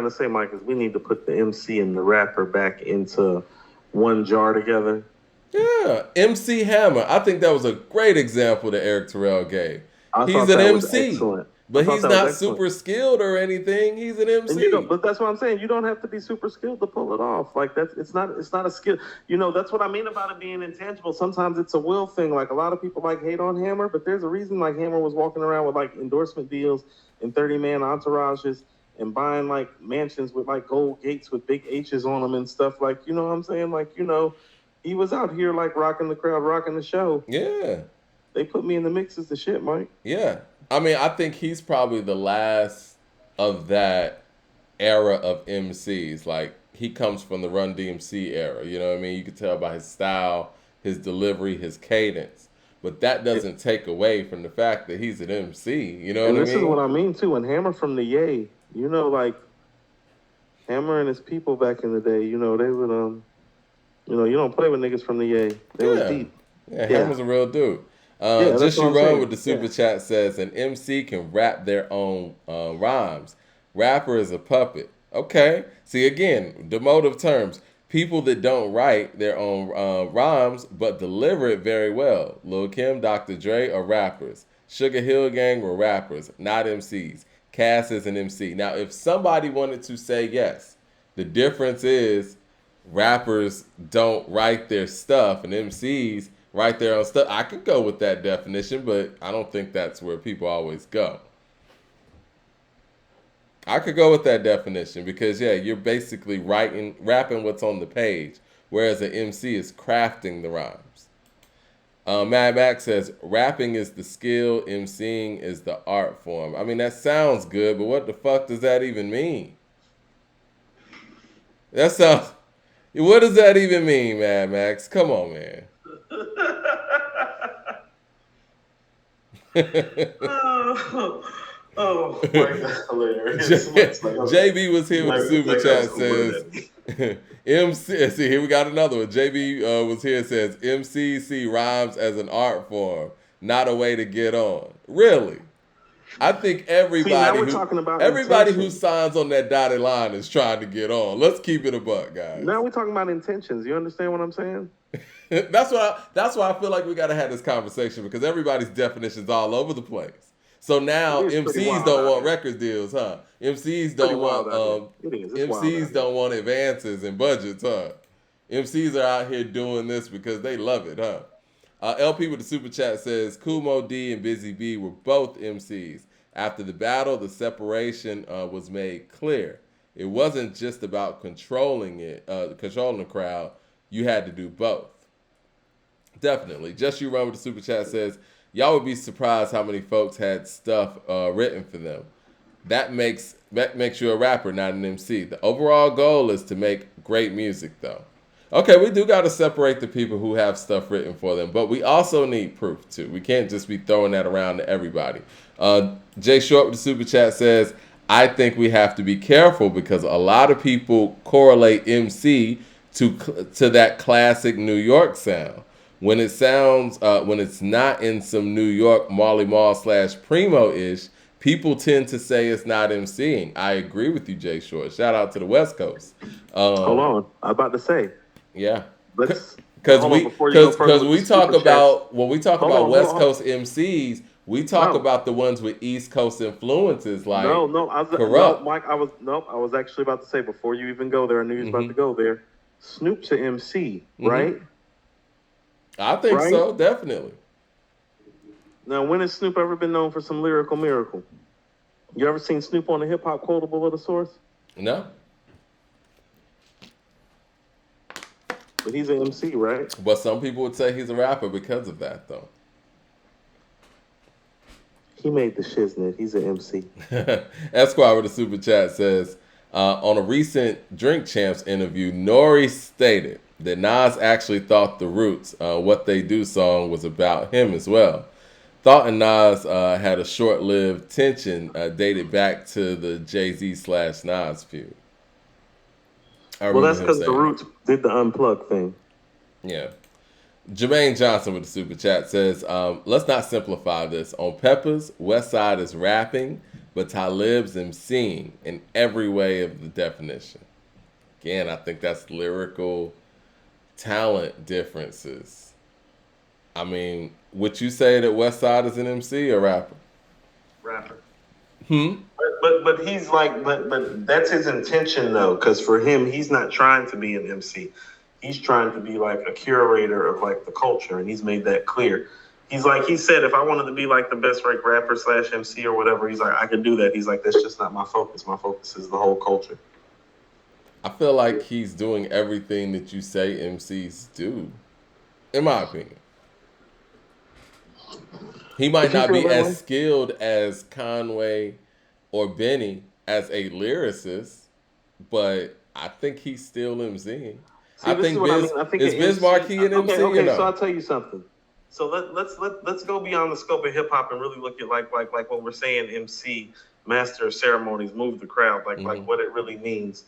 to say, Mike, is we need to put the MC and the rapper back into one jar together. Yeah, MC Hammer. I think that was a great example that Eric Terrell gave. He's an MC, but he's not super skilled or anything. He's an MC. But that's what I'm saying. You don't have to be super skilled to pull it off. Like it's not a skill. That's what I mean about it being intangible. Sometimes it's a will thing. Like a lot of people hate on Hammer, but there's a reason Hammer was walking around with endorsement deals and 30-man entourages and buying mansions with gold gates with big H's on them and stuff. You know what I'm saying? He was out here rocking the crowd, rocking the show. Yeah. They put me in the mix as the shit, Mike. Yeah. I mean, I think he's probably the last of that era of MCs. He comes from the Run DMC era. You know what I mean? You can tell by his style, his delivery, his cadence. But that doesn't take away from the fact that he's an MC. You know what I mean? And this is what I mean, too. And Hammer from the Yay, Hammer and his people back in the day, they would, you don't play with niggas from the Yay. They was deep. Yeah, Hammer's a real dude. Just You Run with the super chat says, an MC can rap their own rhymes. Rapper is a puppet. Okay. See, again, demotive terms. People that don't write their own rhymes but deliver it very well. Lil' Kim, Dr. Dre are rappers. Sugar Hill Gang were rappers, not MCs. Cass is an MC. Now, if somebody wanted to say yes, the difference is rappers don't write their stuff and MCs write their own stuff. I could go with that definition, but I don't think that's where people always go. I could go with that definition because, you're basically rapping what's on the page, whereas an MC is crafting the rhymes. Mad Max says, rapping is the skill, MCing is the art form. I mean, that sounds good, but what the fuck does that even mean? What does that even mean, Mad Max? Come on, man. Oh, that's hilarious. JB was here with the super chat says, MC. See, here we got another one. JB was here says, MC see rhymes as an art form, not a way to get on. Really? I think everybody who signs on that dotted line is trying to get on. Let's keep it a buck, guys. Now we're talking about intentions. You understand what I'm saying? That's why I feel like we gotta have this conversation because everybody's definitions all over the place. So now MCs don't want record deals, huh? MCs don't want advances and budgets, huh? MCs are out here doing this because they love it, huh? LP with the super chat says, Kumo D and Busy B were both MCs. After the battle, the separation was made clear. It wasn't just about controlling the crowd. You had to do both. Definitely. Just You Run with the super chat says, y'all would be surprised how many folks had stuff written for them. That makes you a rapper, not an MC. The overall goal is to make great music, though. Okay, we do got to separate the people who have stuff written for them, but we also need proof, too. We can't just be throwing that around to everybody. Jay Short with the super chat says, I think we have to be careful because a lot of people correlate MC to that classic New York sound. When it sounds, when it's not in some New York Marley Marl / Primo-ish, people tend to say it's not MCing. I agree with you, Jay Short. Shout out to the West Coast. Hold on, I'm about to say. Yeah. Because we talk about when we talk about West Coast MCs, we talk about the ones with East Coast influences like Corrupt. Mike, I was actually about to say before you even go there, I knew you was about to go there. Snoop's an MC, right? I think so, definitely. Now, when has Snoop ever been known for some lyrical miracle? You ever seen Snoop on a hip hop quotable of the source? No. But he's an MC, right? But some people would say he's a rapper because of that, though. He made the shiznit. He's an MC. Esquire with a super chat says, on a recent Drink Champs interview, Nori stated that Nas actually thought the Roots, What They Do song was about him as well. Thought and Nas had a short-lived tension dated back to the Jay-Z / Nas feud. Well, that's because the Roots did the unplug thing. Yeah. Jermaine Johnson with the super chat says, let's not simplify this. On Peppers, Westside is rapping, but Talib's emceeing in every way of the definition. Again, I think that's lyrical talent differences. I mean, would you say that Westside is an MC or rapper? Rapper. Hmm? But he's like, but that's his intention though, because for him, he's not trying to be an MC. He's trying to be like a curator of like the culture, and he's made that clear. He's like, he said, if I wanted to be like the best like rapper / MC or whatever, he's like, I could do that. He's like, that's just not my focus. My focus is the whole culture. I feel like he's doing everything that you say MCs do, in my opinion. He might not be as skilled as Conway or Benny as a lyricist, but I think he's still MCing. I think is Biz Markie an MC? Okay, so I'll tell you something. So let's go beyond the scope of hip hop and really look at like what we're saying. MC, master of ceremonies, move the crowd, like what it really means.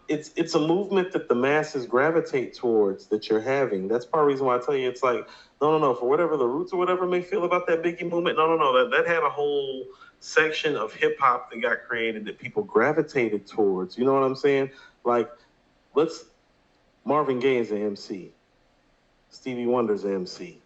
It's a movement that the masses gravitate towards that you're having. That's part of the reason why I tell you it's like no. For whatever the Roots or whatever may feel about that Biggie movement, no. That had a whole section of hip hop that got created that people gravitated towards. You know what I'm saying? Like, Marvin Gaye is an MC. Stevie Wonder's an MC.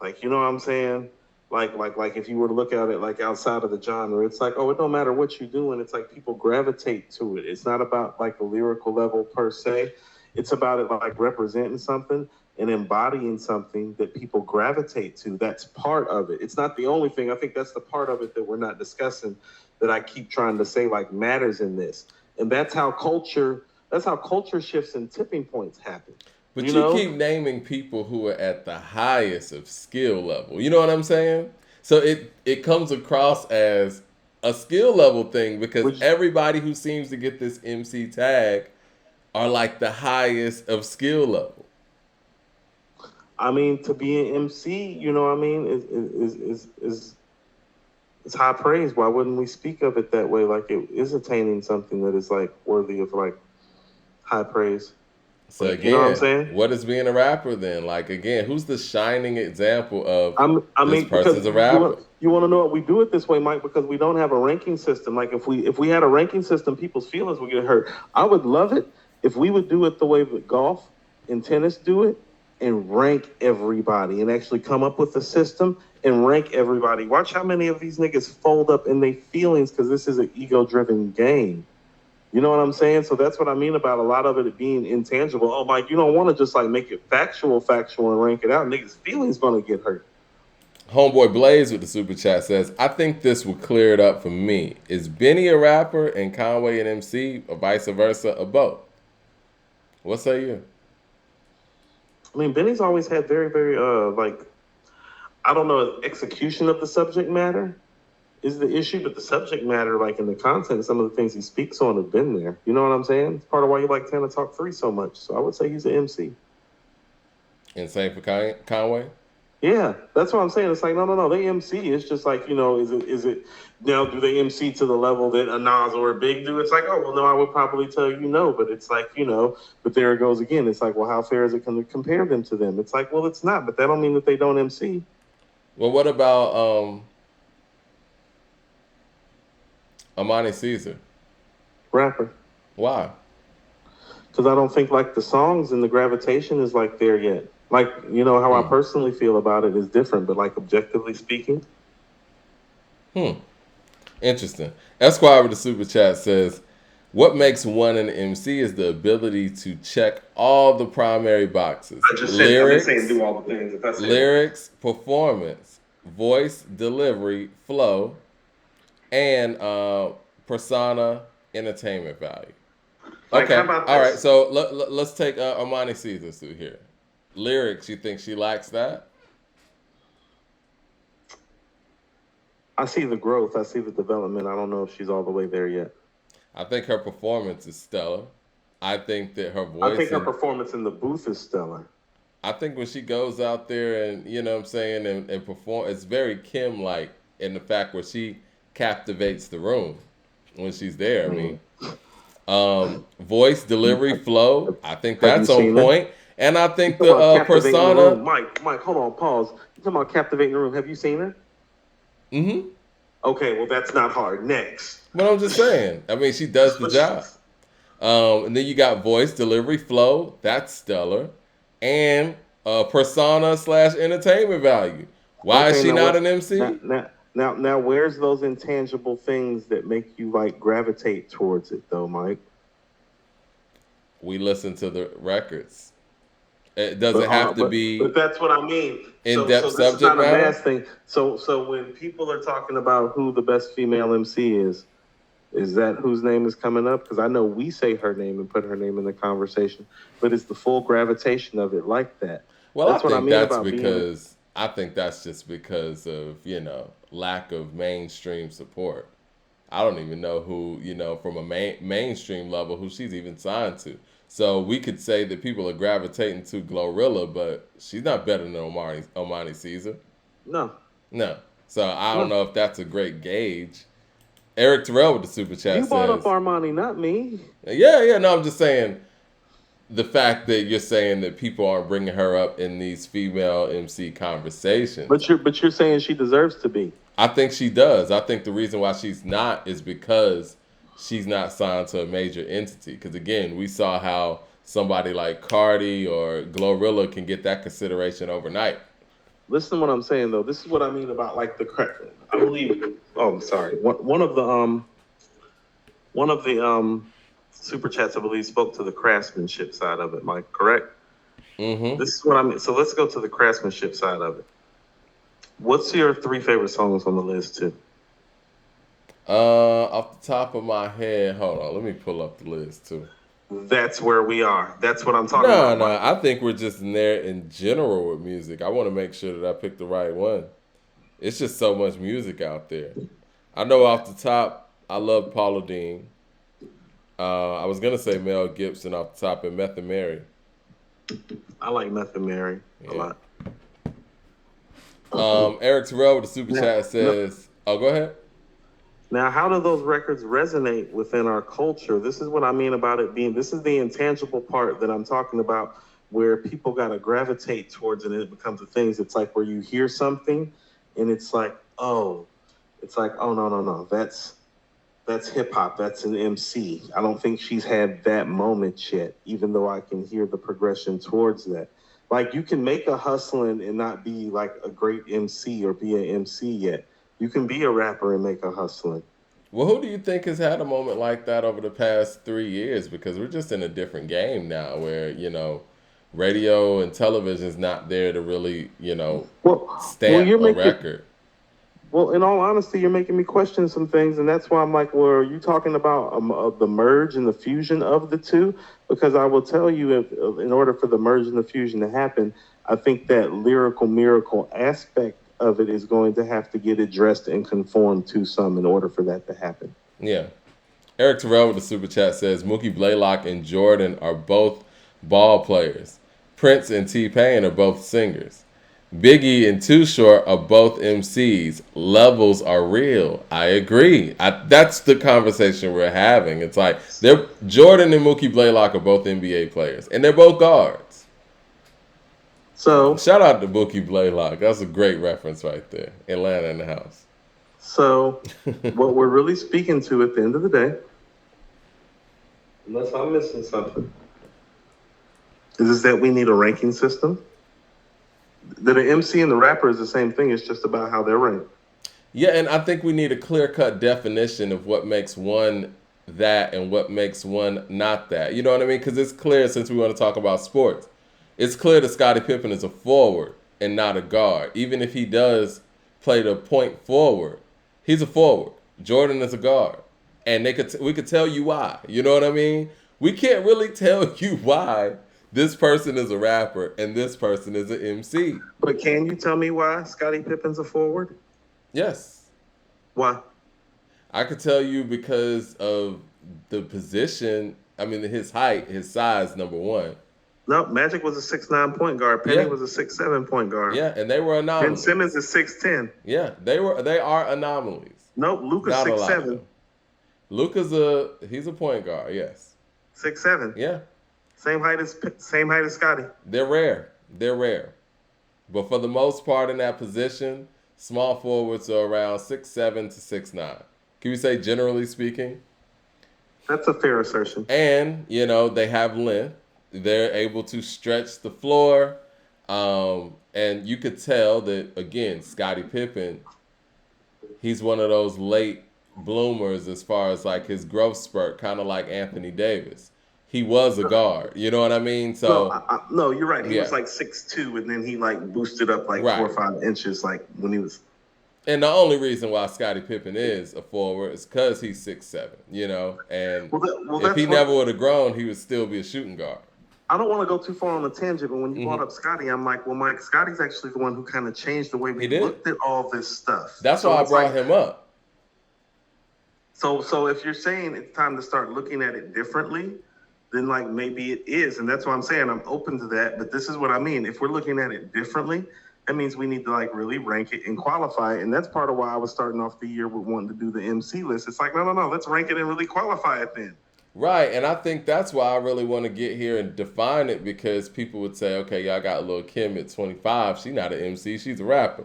Like, you know what I'm saying? Like if you were to look at it like outside of the genre, it's like, oh, it don't matter what you're doing. It's like people gravitate to it. It's not about like a lyrical level per se. It's about it like representing something and embodying something that people gravitate to. That's part of it. It's not the only thing. I think that's the part of it that we're not discussing that I keep trying to say like matters in this. And that's how culture shifts and tipping points happen. But you keep naming people who are at the highest of skill level. You know what I'm saying? So it comes across as a skill level thing because everybody who seems to get this MC tag are like the highest of skill level. I mean, to be an MC, you know what I mean, is high praise. Why wouldn't we speak of it that way? Like it is attaining something that is like worthy of like high praise. So again, you know what I'm saying? What is being a rapper then? Like again, who's the shining example of this person's a rapper? You want to know what we do it this way, Mike? Because we don't have a ranking system. Like if we had a ranking system, people's feelings would get hurt. I would love it if we would do it the way that golf and tennis do it and rank everybody and actually come up with a system and rank everybody. Watch how many of these niggas fold up in their feelings because this is an ego-driven game. You know what I'm saying? So that's what I mean about a lot of it being intangible. Oh, Mike, you don't want to just like make it factual and rank it out. Niggas' feelings gonna get hurt. Homeboy Blaze with the super chat says, I think this will clear it up for me. Is Benny a rapper and Conway an MC or vice versa or both? What say you? I mean, Benny's always had very, very I don't know, execution of the subject matter is the issue, but the subject matter, like in the content, some of the things he speaks on have been there. You know what I'm saying? It's part of why you like Tana Talk 3 so much. So I would say he's an MC. And same for Conway? Yeah, that's what I'm saying. It's like, no, they MC. It's just like, is it now, do they MC to the level that a Nas or a Big do? It's like, oh, well, no, I would probably tell you no, but it's like, but there it goes again. It's like, well, how fair is it to compare them to them? It's like, well, it's not, but that don't mean that they don't MC. Well, what about Amani Caesar? Rapper. Why? Because I don't think like the songs and the gravitation is like there yet. Like, how I personally feel about it is different, but like objectively speaking. Interesting. Esquire with the super chat says, what makes one an MC is the ability to check all the primary boxes. I just said do all the things. Lyrics, performance, voice, delivery, flow, and persona, entertainment value. Like, how Okay. about All right. this? So let's take Armani Caesar through here. Lyrics, you think she lacks that? I see the growth. I see the development. I don't know if she's all the way there yet. I think her performance is stellar. I think that her I think voice her and performance in the booth is stellar. I think when she goes out there and you know what I'm saying and perform, it's very Kim like in the fact where she captivates the room when she's there. I Mm. mean, voice, delivery, flow. I think Have you that's on seen her? point. And I You think talking about the captivating the persona. room, Mike? Mike, hold on, pause. You talking about captivating the room? Have you seen her? Mm-hmm. Okay, well that's not hard. Next. But I'm just saying. I mean, she does the job. And then you got voice, delivery, flow. That's stellar. And persona slash entertainment value. Why is Okay, she now not what? an Now, MC? now, now, where's those intangible things that make you like gravitate towards it, though, Mike? We listen to the records. It doesn't have to But be that's what I mean. in-depth So this is subject not a matter. mass thing. So when people are talking about who the best female MC is that whose name is coming up? Because I know we say her name and put her name in the conversation, but it's the full gravitation of it like that. Well, That's what I mean about being. I think that's just because of, lack of mainstream support. I don't even know who, from a mainstream level, who she's even signed to. So we could say that people are gravitating to Glorilla, but she's not better than Omani Caesar. No, No. So I don't no. know if that's a great gauge. Eric Terrell with the super chat You brought up says, Armani, not me. yeah, no, I'm just saying the fact that you're saying that people aren't bringing her up in these female MC conversations. But you're saying she deserves to be. I think she does. I think the reason why she's not is because she's not signed to a major entity. Because again, we saw how somebody like Cardi or Glorilla can get that consideration overnight. Listen to what I'm saying though. This is what I mean about like the I believe. Oh, I'm sorry. One of the super chats, I believe, spoke to the craftsmanship side of it, Mike. Correct. Mm-hmm. This is what I mean. So let's go to the craftsmanship side of it. What's your 3 favorite songs on the list too? Off the top of my head, hold on. Let me pull up the list too. That's where we are. That's what I'm talking No, about. no. Mike. I think we're just in there in general with music. I want to make sure that I pick the right one. It's just so much music out there. I know off the top, I love Paula Dean. I was gonna say Mel Gibson off the top and Meth and Mary. I like Meth and Mary a lot. Eric Terrell with the super chat says, "Oh, go ahead." Now, how do those records resonate within our culture? This is what I mean about it being. This is the intangible part that I'm talking about, where people gotta gravitate towards it, and it becomes a thing. It's like where you hear something, and it's like, oh no, that's hip hop. That's an MC. I don't think she's had that moment yet, even though I can hear the progression towards that. Like you can make a hustling and not be like a great MC or be an MC yet. You can be a rapper and make a hustling. Well, who do you think has had a moment like that over the past 3 years? Because we're just in a different game now, where radio and television is not there to really, Well, stamp you're a making. record. Well, in all honesty, you're making me question some things, and that's why I'm like, well, are you talking about the merge and the fusion of the two? Because I will tell you, if in order for the merge and the fusion to happen, I think that lyrical miracle aspect of it is going to have to get addressed and conform to some in order for that to happen. Yeah. Eric Terrell with the super chat says Mookie Blaylock and Jordan are both ball players. Prince and T-Pain are both singers. Biggie and Too Short are both MCs. Levels are real. I agree. That's the conversation we're having. It's like Jordan and Mookie Blaylock are both NBA players, and they're both guards. So shout out to Mookie Blaylock. That's a great reference right there. Atlanta in the house. So what we're really speaking to at the end of the day, unless I'm missing something, is that we need a ranking system. That an MC and the rapper is the same thing. It's just about how they're ranked. Yeah, and I think we need a clear-cut definition of what makes one that and what makes one not that. You know what I mean? Because it's clear, since we want to talk about sports, it's clear that Scottie Pippen is a forward and not a guard. Even if he does play the point forward, he's a forward. Jordan is a guard. And we could tell you why. You know what I mean? We can't really tell you why this person is a rapper and this person is an MC. But can you tell me why Scottie Pippen's a forward? Yes. Why? I could tell you because of the position. I mean, his height, his size, number one. No, Magic was a 6'9" point guard. Penny Yeah. was a 6'7" point guard. Yeah, and they were Ben anomalies. Simmons is 6'10". Yeah, they are anomalies. Nope, Luka's Not a lot of 6'7". them. he's a point guard, yes. 6'7". Yeah. Same height as Scotty. They're rare. But for the most part in that position, small forwards are around 6'7" to 6'9". Can we say generally speaking? That's a fair assertion. And, they have length. They're able to stretch the floor. And you could tell that, again, Scottie Pippen, he's one of those late bloomers as far as like his growth spurt, kind of like Anthony Davis. He was a guard. You know what I mean? So no, you're right. He was like 6'2", and then he like boosted up like 4 or 5 inches, like when he was. And the only reason why Scottie Pippen is a forward is because he's 6'7", and if he never would have grown, he would still be a shooting guard. I don't want to go too far on a tangent, but when you brought up Scotty, I'm like, well, Mike, Scotty's actually the one who kind of changed the way we looked at all this stuff. That's why I brought him up. So if you're saying it's time to start looking at it differently, then like maybe it is. And that's why I'm saying I'm open to that. But this is what I mean. If we're looking at it differently, that means we need to like really rank it and qualify it. And that's part of why I was starting off the year with wanting to do the MC list. It's like, no, let's rank it and really qualify it then. Right, and I think that's why I really want to get here and define it, because people would say, okay, y'all got Lil' Kim at 25. She's not an MC, she's a rapper.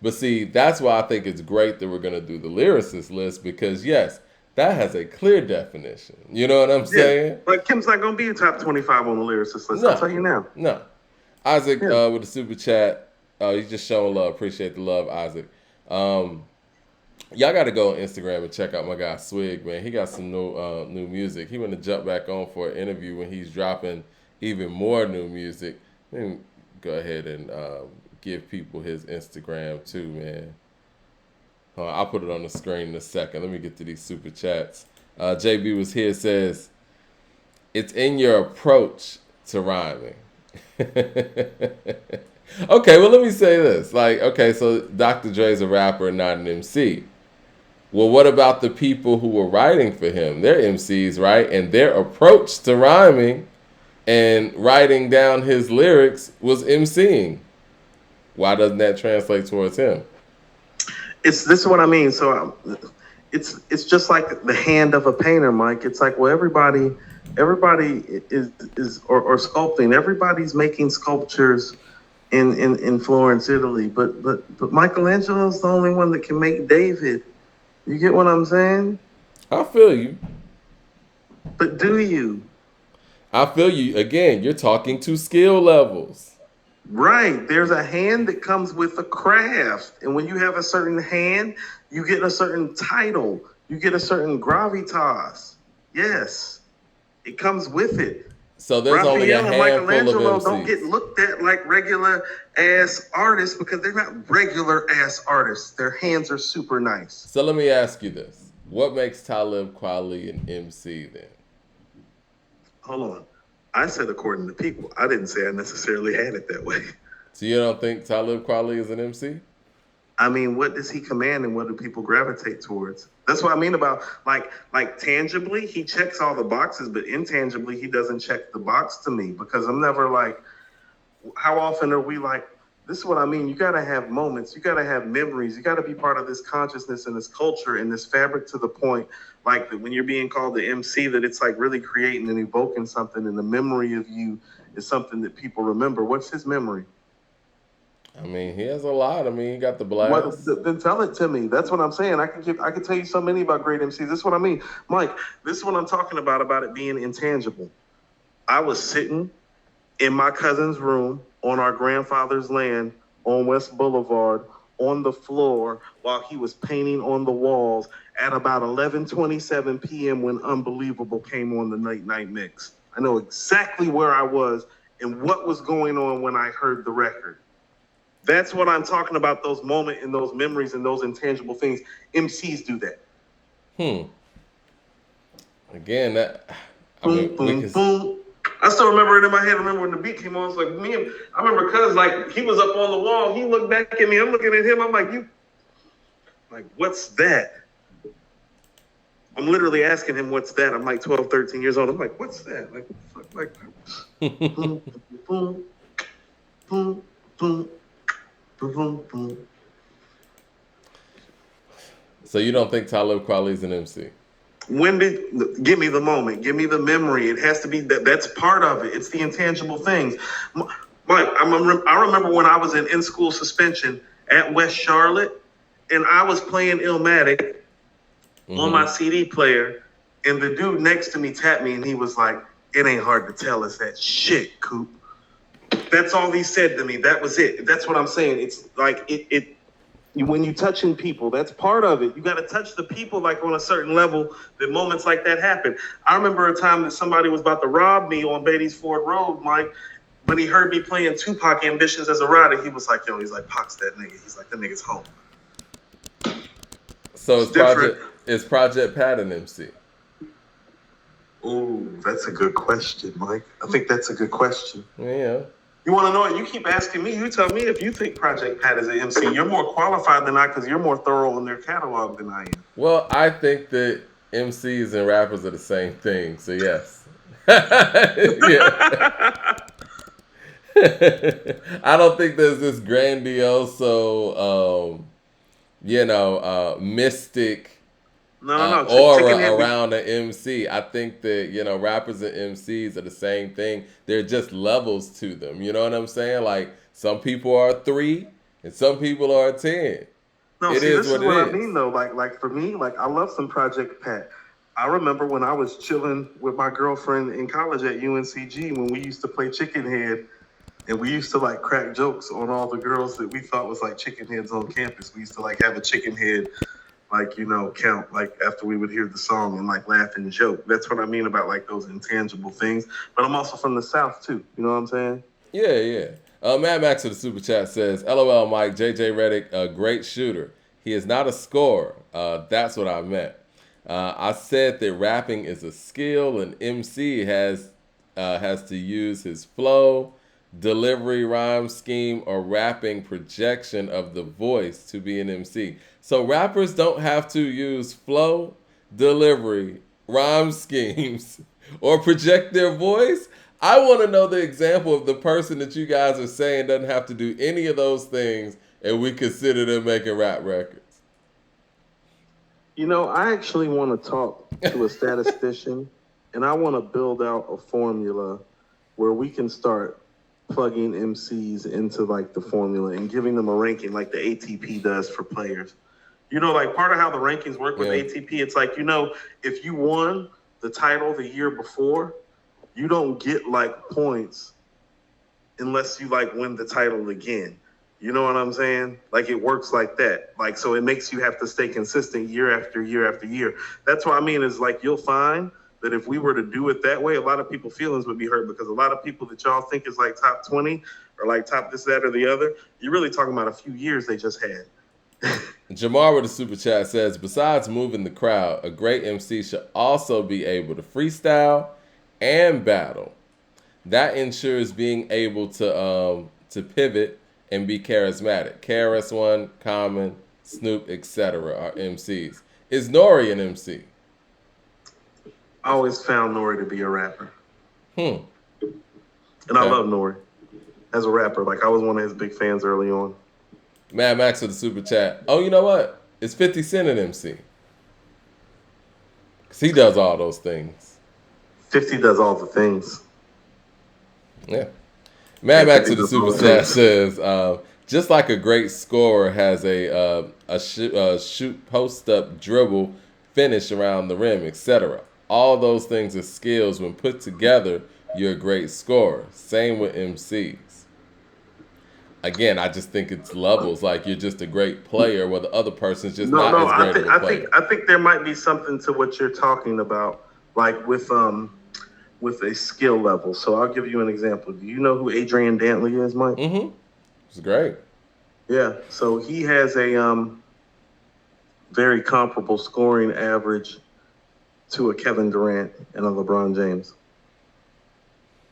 But see, that's why I think it's great that we're going to do the lyricist list, because yes, that has a clear definition. You know what I'm saying? But Kim's not going to be a top 25 on the lyricist list, I'll tell you now. No. Isaac with the super chat, he's just showing love. Appreciate the love, Isaac. Y'all got to go on Instagram and check out my guy Swig, man. He got some new music. He want to jump back on for an interview when he's dropping even more new music. Let me go ahead and give people his Instagram too, man. I'll put it on the screen in a second. Let me get to these super chats. JB was here, says, it's in your approach to rhyming. Okay, well, let me say this. So Dr. Dre's a rapper and not an MC. Well, what about the people who were writing for him? They're MCs, right? And their approach to rhyming and writing down his lyrics was MCing. Why doesn't that translate towards him? This is what I mean. So it's just like the hand of a painter, Mike. It's like, well, everybody is or sculpting. Everybody's making sculptures in Florence, Italy. But Michelangelo's the only one that can make David. You get what I'm saying? I feel you. But do you? I feel you. Again, you're talking to skill levels. Right. There's a hand that comes with a craft. And when you have a certain hand, you get a certain title. You get a certain gravitas. Yes. It comes with it. So there's Raphael only a and handful Michelangelo of MCs. don't get looked at like regular ass artists because they're not regular ass artists. Their hands are super nice. So let me ask you this. What makes Talib Kweli an MC then? Hold on. I said according to people. I didn't say I necessarily had it that way. So you don't think Talib Kweli is an MC? I mean, what does he command and what do people gravitate towards? That's what I mean about like tangibly, he checks all the boxes, but intangibly, he doesn't check the box to me because I'm never like, how often are we like, this is what I mean. You got to have moments. You got to have memories. You got to be part of this consciousness and this culture and this fabric to the point like that when you're being called the MC, that it's like really creating and evoking something. And the memory of you is something that people remember. What's his memory? I mean, he has a lot. I mean, he got the blast. Then tell it to me. That's what I'm saying. I can tell you so many about great MCs. This is what I mean. Mike, this is what I'm talking about it being intangible. I was sitting in my cousin's room on our grandfather's land on West Boulevard on the floor while he was painting on the walls at about 11:27 p.m. when Unbelievable came on the night mix. I know exactly where I was and what was going on when I heard the record. That's what I'm talking about, those moments and those memories and those intangible things. MCs do that. Again, I mean, boom, we boom, can. boom. I still remember it in my head. I remember when the beat came on. It's like me and I remember cuz like he was up on the wall. He looked back at me. I'm looking at him. I'm like, you like, what's that? I'm literally asking him what's that. I'm like 12, 13 years old. I'm like, what's that? Like, what the fuck? Like boom, boom, boom, boom, boom, boom, boom. So you don't think Talib Kweli is an MC? When did give me the moment, give me the memory. It has to be that's part of it. It's the intangible things. Mike, I remember when I was in school suspension at West Charlotte, and I was playing Illmatic on my CD player, and the dude next to me tapped me, and he was like, "It ain't hard to tell us that shit, Coop." That's all he said to me. That was it. That's what I'm saying. It's like it when you touching people, that's part of it. You got to touch the people like on a certain level that moments like that happen. I remember a time that somebody was about to rob me on Beatty's Ford Road, Mike. When he heard me playing Tupac Ambitions as a rider, he was like, yo, he's like, Pac's that nigga. He's like, that nigga's home. So it's Project Pat an MC? Ooh, that's a good question, Mike. I think that's a good question. Yeah. You want to know it? You keep asking me. You tell me if you think Project Pat is an MC. You're more qualified than I because you're more thorough in their catalog than I am. Well, I think that MCs and rappers are the same thing. So yes. Yeah. I don't think there's this grandiose, mystic aura around an MC. I think that, rappers and MCs are the same thing. They're just levels to them. You know what I'm saying? Like some people are 3 and some people are 10. No, this is what I mean though. Like for me, like I love some Project Pat. I remember when I was chilling with my girlfriend in college at UNCG when we used to play Chicken Head. And we used to like crack jokes on all the girls that we thought was like chicken heads on campus. We used to like have a chicken head, like, count like after we would hear the song and like laugh and joke. That's what I mean about like those intangible things. But I'm also from the South too. You know what I'm saying? Yeah. Mad Max of the Super Chat says, LOL Mike, JJ Redick, a great shooter. He is not a scorer. That's what I meant. I said that rapping is a skill and MC has to use his flow, delivery, rhyme scheme, or rapping projection of the voice to be an MC. So rappers don't have to use flow, delivery, rhyme schemes, or project their voice. I want to know the example of the person that you guys are saying doesn't have to do any of those things and we consider them making rap records. I actually want to talk to a statistician and I want to build out a formula where we can start plugging MCs into like the formula and giving them a ranking like the ATP does for players. Like part of how the rankings work with ATP, it's like, if you won the title the year before, you don't get like points unless you like win the title again. You know what I'm saying? Like it works like that. Like, so it makes you have to stay consistent year after year after year. That's what I mean is like, you'll find that if we were to do it that way, a lot of people's feelings would be hurt because a lot of people that y'all think is like top 20 or like top this, that, or the other, you're really talking about a few years they just had. Jamar with the Super Chat says, besides moving the crowd, a great MC should also be able to freestyle and battle. That ensures being able to pivot and be charismatic. KRS-One, Common, Snoop, etc. are MCs. Is Nori an MC? I always found Nori to be a rapper. And I love Nori as a rapper. Like I was one of his big fans early on. Mad Max with the Super Chat. Oh, you know what? It's 50 Cent an MC. Because he does all those things. 50 does all the things. Yeah. Mad Max with the Super Chat says, just like a great scorer has a shoot, post-up, dribble, finish around the rim, etc. All those things are skills. When put together, you're a great scorer. Same with MCs. Again, I just think it's levels. Like you're just a great player, where the other person's just not as great of a player. I think there might be something to what you're talking about, like with a skill level. So I'll give you an example. Do you know who Adrian Dantley is, Mike? Mm-hmm. It's great. Yeah. So he has a very comparable scoring average to a Kevin Durant and a LeBron James.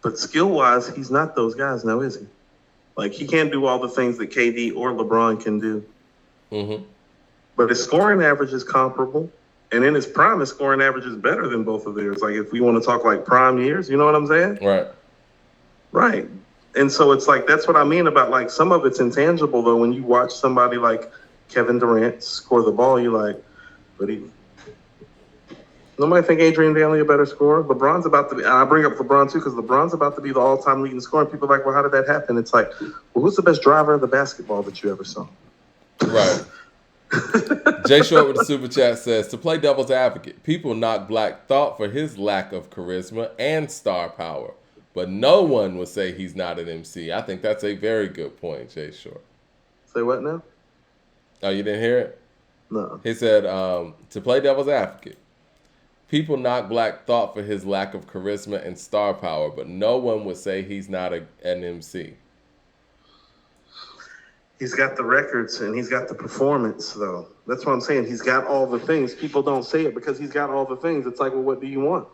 But skill-wise, he's not those guys now, is he? Like, he can't do all the things that KD or LeBron can do. Mm-hmm. But his scoring average is comparable. And in his prime, his scoring average is better than both of theirs. Like, if we want to talk like prime years, you know what I'm saying? Right. Right. And so it's like, that's what I mean about, like, some of it's intangible, though. When you watch somebody like Kevin Durant score the ball, you're like, but he... Nobody think Adrian Danley a better scorer? LeBron's about to be, and I bring up LeBron too, because LeBron's about to be the all-time leading scorer. And people are like, well, how did that happen? It's like, well, who's the best driver of the basketball that you ever saw? Right. Jay Short with the super chat says, to play devil's advocate, people knock Black Thought for his lack of charisma and star power, but no one would say he's not an MC. I think that's a very good point, Jay Short. Say what now? Oh, you didn't hear it? No. He said, to play devil's advocate, people knock Black Thought for his lack of charisma and star power, but no one would say he's not an MC. He's got the records and he's got the performance, though. That's what I'm saying. He's got all the things. People don't say it because he's got all the things. It's like, well, what do you want?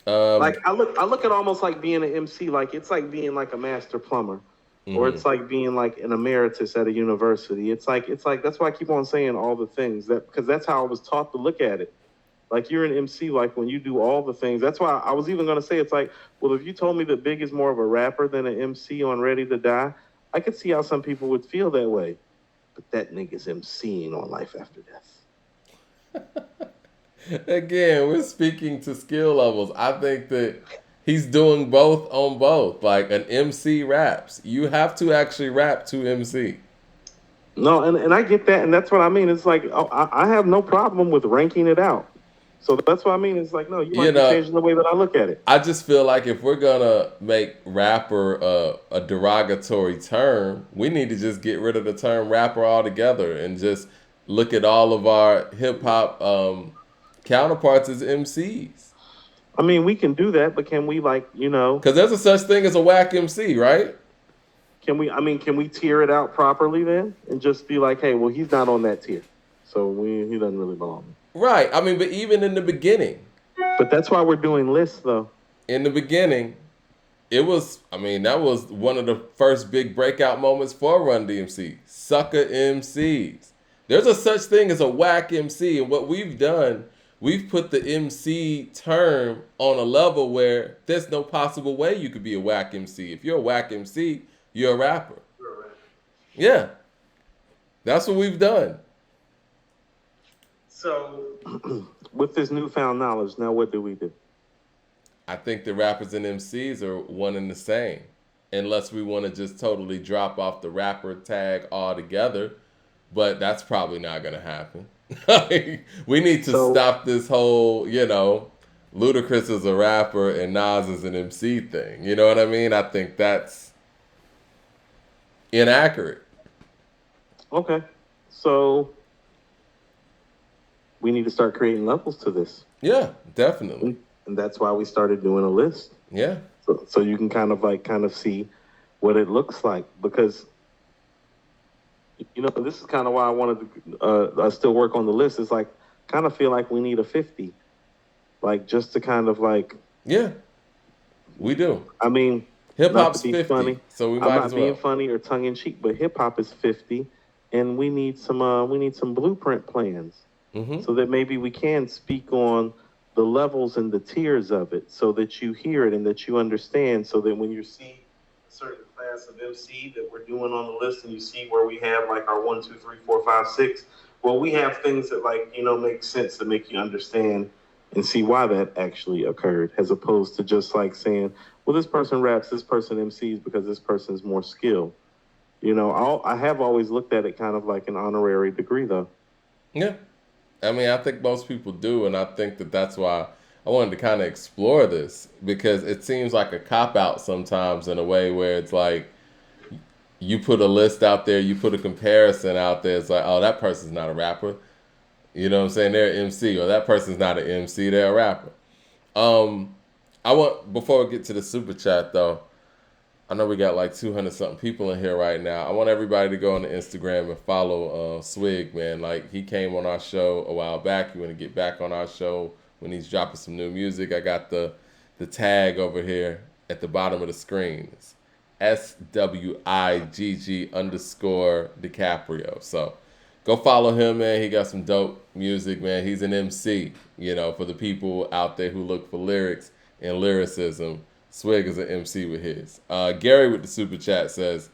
Like I look at almost like being an MC. Like it's like being like a master plumber, or it's like being like an emeritus at a university. It's like that's why I keep on saying all the things, that because that's how I was taught to look at it. Like you're an MC, like when you do all the things. That's why I was even gonna say it's like, well, if you told me that Big is more of a rapper than an MC on Ready to Die, I could see how some people would feel that way. But that nigga's MCing on Life After Death. Again, we're speaking to skill levels. I think that he's doing both on both. Like an MC raps. You have to actually rap to MC. No, and I get that, and that's what I mean. It's like, I have no problem with ranking it out. So that's what I mean. It's like, no, you might be changing the way that I look at it. I just feel like if we're going to make rapper a derogatory term, we need to just get rid of the term rapper altogether and just look at all of our hip-hop counterparts as MCs. I mean, we can do that, but can we, like, Because there's a such thing as a whack MC, right? Can we tier it out properly then? And just be like, hey, well, he's not on that tier. So he doesn't really belong. Right. I mean, but even in the beginning. But that's why we're doing lists, though. In the beginning, that was one of the first big breakout moments for Run DMC. Sucker MCs. There's a such thing as a whack MC, and what we've done, we've put the MC term on a level where there's no possible way you could be a whack MC. If you're a whack MC, you're a rapper. Yeah. That's what we've done. So, with this newfound knowledge, now what do we do? I think the rappers and MCs are one and the same. Unless we want to just totally drop off the rapper tag altogether. But that's probably not going to happen. We need to stop this whole, Ludacris is a rapper and Nas is an MC thing. You know what I mean? I think that's inaccurate. Okay. So we need to start creating levels to this. Yeah, definitely. And that's why we started doing a list. Yeah. So you can kind of see what it looks like, because this is kind of why I wanted to still work on the list. It's like kind of feel like we need a 50, like just to kind of like. Yeah, we do. I mean, hip hop's 50, funny, so we might might as well. as I'm not being funny or tongue in cheek, but hip hop is 50, and we need some blueprint plans, so that maybe we can speak on the levels and the tiers of it, so that you hear it and that you understand, so that when you see a certain class of MC that we're doing on the list, and you see where we have like our 1, 2, 3, 4, 5, 6, well, we have things that make sense, to make you understand and see why that actually occurred, as opposed to just like saying, well, this person raps, this person MCs because this person's more skilled. I have always looked at it kind of like an honorary degree, though. Yeah. I mean, I think most people do, and I think that's why I wanted to kind of explore this, because it seems like a cop-out sometimes in a way where it's like you put a list out there, you put a comparison out there, it's like, oh, that person's not a rapper. You know what I'm saying? They're an MC, or that person's not an MC, they're a rapper. Before we get to the super chat, though, I know we got like 200 something people in here right now. I want everybody to go on the Instagram and follow Swig, man. Like, he came on our show a while back. You want to get back on our show when he's dropping some new music. I got the tag over here at the bottom of the screen. It's SWIGG_DiCaprio. So go follow him, man. He got some dope music, man. He's an MC, for the people out there who look for lyrics and lyricism. Swig is an MC with his. Gary with the super chat says,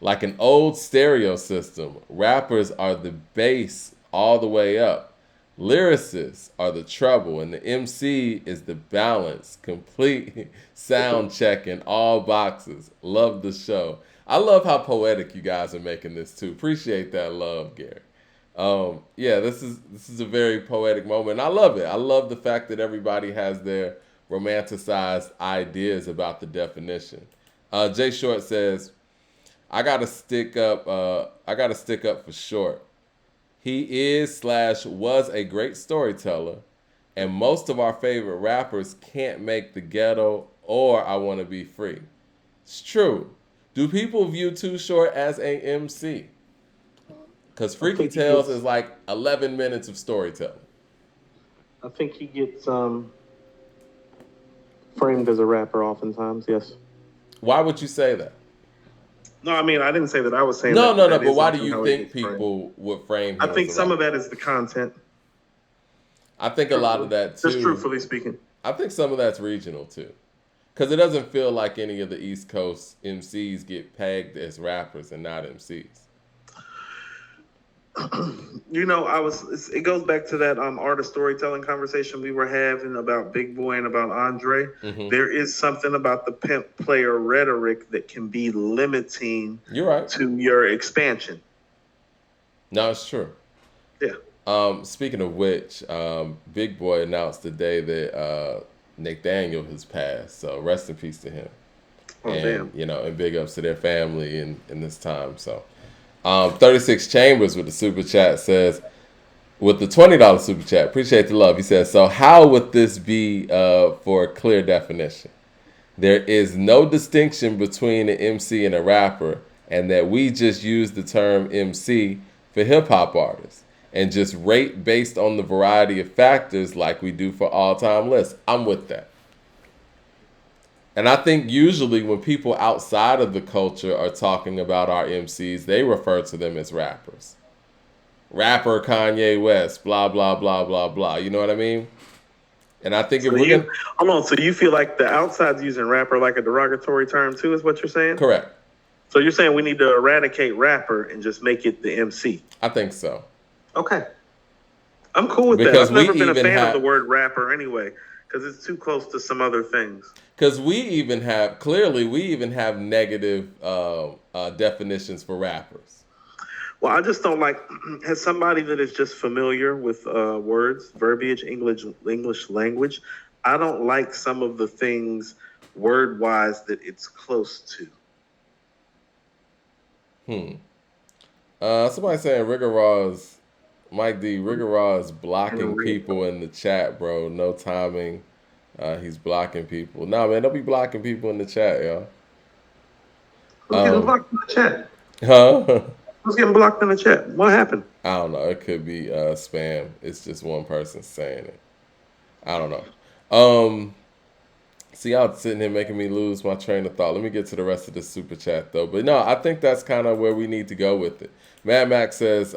like an old stereo system, rappers are the bass all the way up. Lyricists are the treble, and the MC is the balance. Complete sound check in all boxes. Love the show. I love how poetic you guys are making this too. Appreciate that love, Gary. Yeah, this is a very poetic moment. I love it. I love the fact that everybody has their romanticized ideas about the definition. Jay Short says, I gotta stick up for Short. He is/was a great storyteller, and most of our favorite rappers can't make the ghetto or I Wanna Be Free. It's true. Do people view Too Short as a MC? Because Freaky Tales is like 11 minutes of storytelling. I think he gets framed as a rapper oftentimes, yes. Why would you say that? No, I mean, I didn't say that. I was saying No, that but why do often you how he think gets framed. people would frame him I think as a some of rapper? that is the content. I think a lot of that too. Just truthfully speaking. I think some of that's regional too. Because it doesn't feel like any of the East Coast MCs get pegged as rappers and not MCs. It goes back to that art of storytelling conversation we were having about Big Boy and about Andre. Mm-hmm. There is something about the pimp player rhetoric that can be limiting. You're right. To your expansion. No, it's true. Yeah. Speaking of which, Big Boy announced today that Nick Daniel has passed. So rest in peace to him. Oh, and, damn. And big ups to their family in this time. So 36 Chambers with the super chat says, with the $20 super chat, appreciate the love. He says, so how would this be for a clear definition? There is no distinction between an MC and a rapper, and that we just use the term MC for hip-hop artists and just rate based on the variety of factors like we do for all-time lists. I'm with that. And I think usually when people outside of the culture are talking about our MCs, they refer to them as rappers. Rapper Kanye West, blah, blah, blah, blah, blah. You know what I mean? And I think So you feel like the outside's using rapper like a derogatory term too, is what you're saying? Correct. So you're saying we need to eradicate rapper and just make it the MC? I think so. Okay. I'm cool with Because that. I've never been a even fan of the word rapper anyway, because it's too close to some other things. Because we even have negative definitions for rappers. Well, I just don't like, as somebody that is just familiar with words, verbiage, English language, I don't like some of the things word-wise that it's close to. Somebody saying Mike D, Rigor is blocking people in the chat, bro. No timing. He's blocking people. Nah, man, don't be blocking people in the chat, y'all. Who's getting blocked in the chat? Huh? Who's getting blocked in the chat? What happened? I don't know. It could be spam. It's just one person saying it. I don't know. See, y'all sitting here making me lose my train of thought. Let me get to the rest of the super chat, though. But no, I think that's kind of where we need to go with it. Mad Max says,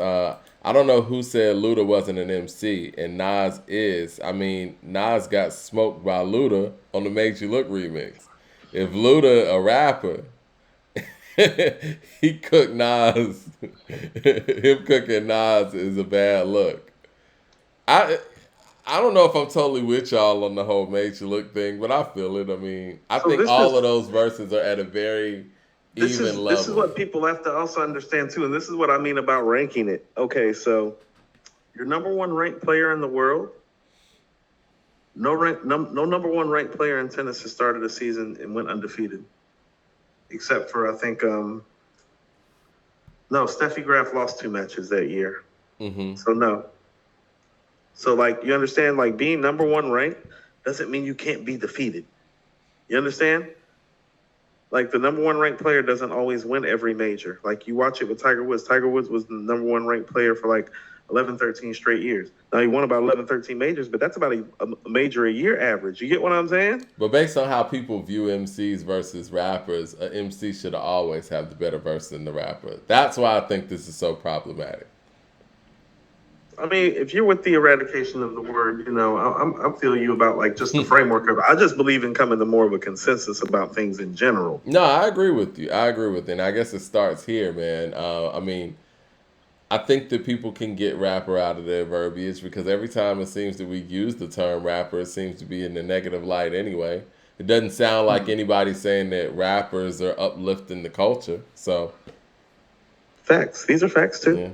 I don't know who said Luda wasn't an MC, and Nas is. I mean, Nas got smoked by Luda on the Made You Look remix. If Luda a rapper, he cooked Nas. Him cooking Nas is a bad look. I don't know if I'm totally with y'all on the whole Made You Look thing, but I feel it. I mean, I think all of those verses are at a very even level. This is what people have to also understand too, and this is what I mean about ranking it. Okay, so your number one ranked player in the world, no number one ranked player in tennis has started a season and went undefeated, except for I think no, Steffi Graf lost 2 matches that year. Mm-hmm. So no. So like you understand, like being number one ranked doesn't mean you can't be defeated. You understand? Like the number one ranked player doesn't always win every major. Like you watch it with Tiger Woods. Tiger Woods was the number one ranked player for like 11, 13 straight years. Now he won about 11, 13 majors, but that's about a major a year average. You get what I'm saying? But based on how people view MCs versus rappers, a MC should always have the better verse than the rapper. That's why I think this is so problematic. I mean, if you're with the eradication of the word, I feel you about like just the framework of it. I just believe in coming to more of a consensus about things in general. No, I agree with you. I agree with you. And I guess it starts here, man. I mean, I think that people can get rapper out of their verbiage because every time it seems that we use the term rapper, it seems to be in the negative light anyway. It doesn't sound like anybody's saying that rappers are uplifting the culture. So, facts. These are facts too. Yeah.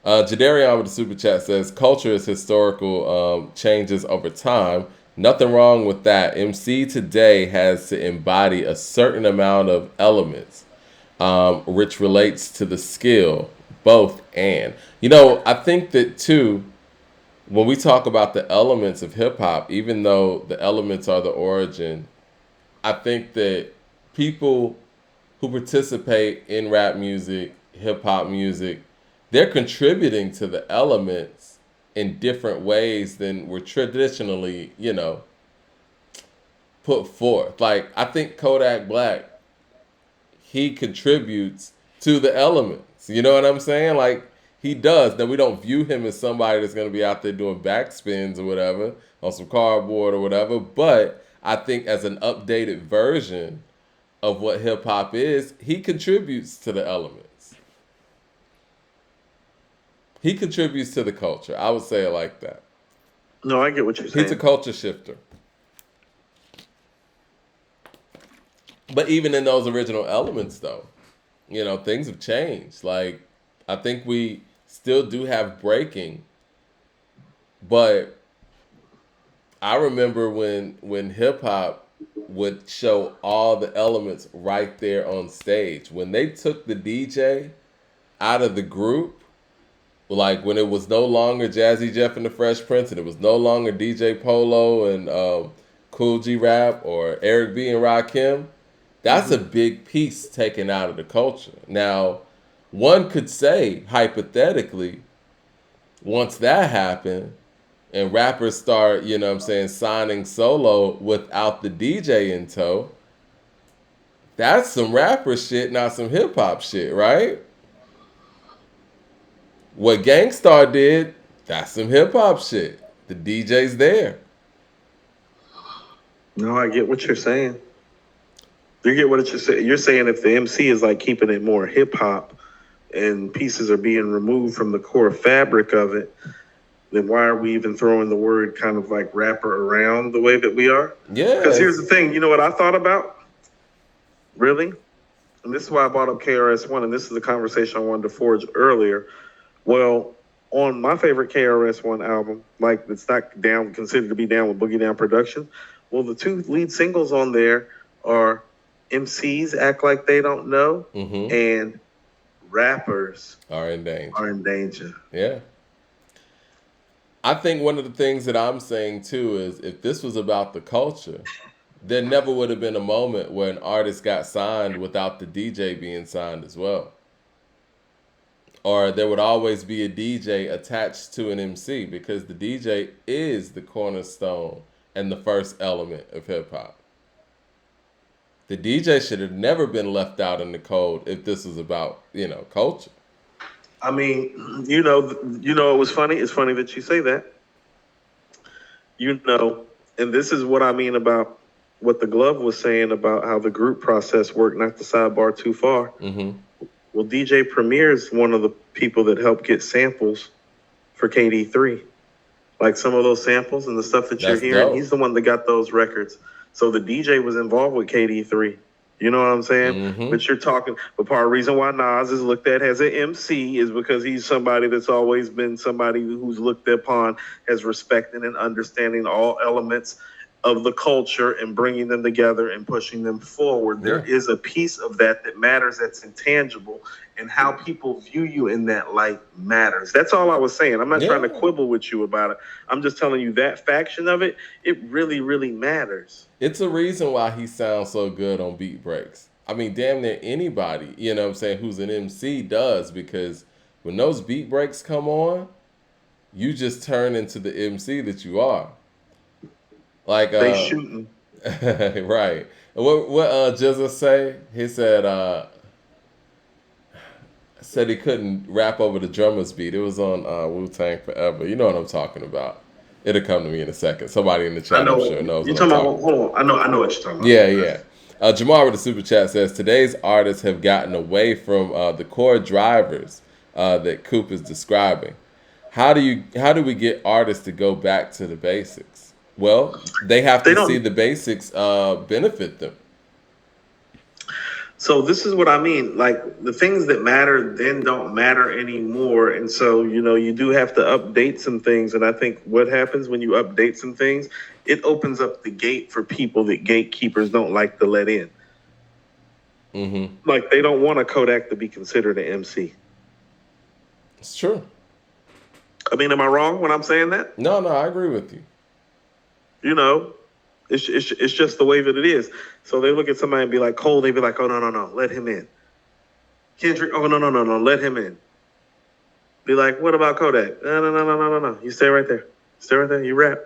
Jadarian with the super chat says, culture is historical changes over time. Nothing wrong with that. MC today has to embody a certain amount of elements, which relates to the skill, both and. I think that too, when we talk about the elements of hip hop, even though the elements are the origin, I think that people who participate in rap music, hip hop music, they're contributing to the elements in different ways than were traditionally, put forth. Like, I think Kodak Black, he contributes to the elements. You know what I'm saying? Like, he does. Now, we don't view him as somebody that's going to be out there doing backspins or whatever on some cardboard or whatever. But I think as an updated version of what hip hop is, he contributes to the elements. He contributes to the culture. I would say it like that. No, I get what you're saying. He's a culture shifter. But even in those original elements, though, things have changed. Like, I think we still do have breaking. But I remember when hip-hop would show all the elements right there on stage. When they took the DJ out of the group, like when it was no longer Jazzy Jeff and the Fresh Prince, and it was no longer DJ Polo and Cool G Rap or Eric B and Rakim, that's a big piece taken out of the culture. Now, one could say, hypothetically, once that happened, and rappers start, signing solo without the DJ in tow, that's some rapper shit, not some hip-hop shit, right? What Gangstar did, that's some hip-hop shit. The DJ's there. No, I get what you're saying. You get what you're saying. You're saying if the MC is like keeping it more hip-hop and pieces are being removed from the core fabric of it, then why are we even throwing the word kind of like rapper around the way that we are? Yeah. Because here's the thing. You know what I thought about? Really? And this is why I brought up KRS-One, and this is the conversation I wanted to forge earlier. Well, on my favorite KRS-One album, like it's not considered to be down with Boogie Down Productions, well, the two lead singles on there are Emcees, Act Like They Don't Know, and Rappers Are in Danger. Yeah. I think one of the things that I'm saying, too, is if this was about the culture, there never would have been a moment where an artist got signed without the DJ being signed as well. Or there would always be a DJ attached to an MC because the DJ is the cornerstone and the first element of hip-hop. The DJ should have never been left out in the cold if this was about, culture. I mean, it was funny. It's funny that you say that. And this is what I mean about what the Glove was saying about how the group process worked, not the sidebar too far. Mm-hmm. Well, DJ Premier is one of the people that helped get samples for KD3. Like some of those samples and the stuff that you're hearing, dope. He's the one that got those records. So the DJ was involved with KD3. You know what I'm saying? Mm-hmm. But part of the reason why Nas is looked at as an MC is because he's somebody that's always been somebody who's looked upon as respecting and understanding all elements of the culture and bringing them together and pushing them forward. There is a piece of that matters, that's intangible, and how people view you in that light matters. That's all I was saying. I'm not trying to quibble with you about it. I'm just telling you that faction of it, it really, really matters. It's a reason why he sounds so good on beat breaks. I mean, damn near anybody, you know what I'm saying, who's an MC does, because when those beat breaks come on, you just turn into the MC that you are. Like, They shooting. right. What Jizza say? He said he couldn't rap over the drummer's beat. It was on Wu Tang Forever. You know what I'm talking about. It'll come to me in a second. Somebody in the I chat, I'm know sure, knows you're what I'm talking talking about. about. Hold on, I know what you're talking about. Yeah, yeah. Jamar with the super chat says today's artists have gotten away from the core drivers that Coop is describing. How do we get artists to go back to the basics? Well, they have They to see don't. the basics benefit them. So this is what I mean. Like the things that matter then don't matter anymore. And so, you do have to update some things. And I think what happens when you update some things, it opens up the gate for people that gatekeepers don't like to let in. Mm-hmm. Like they don't want a Kodak to be considered an MC. It's true. I mean, am I wrong when I'm saying that? No, I agree with you. You know, it's just the way that it is. So they look at somebody and be like, Cole, they be like, oh, no, let him in. Kendrick, oh, no, let him in. Be like, what about Kodak? No. You stay right there. Stay right there. You rap.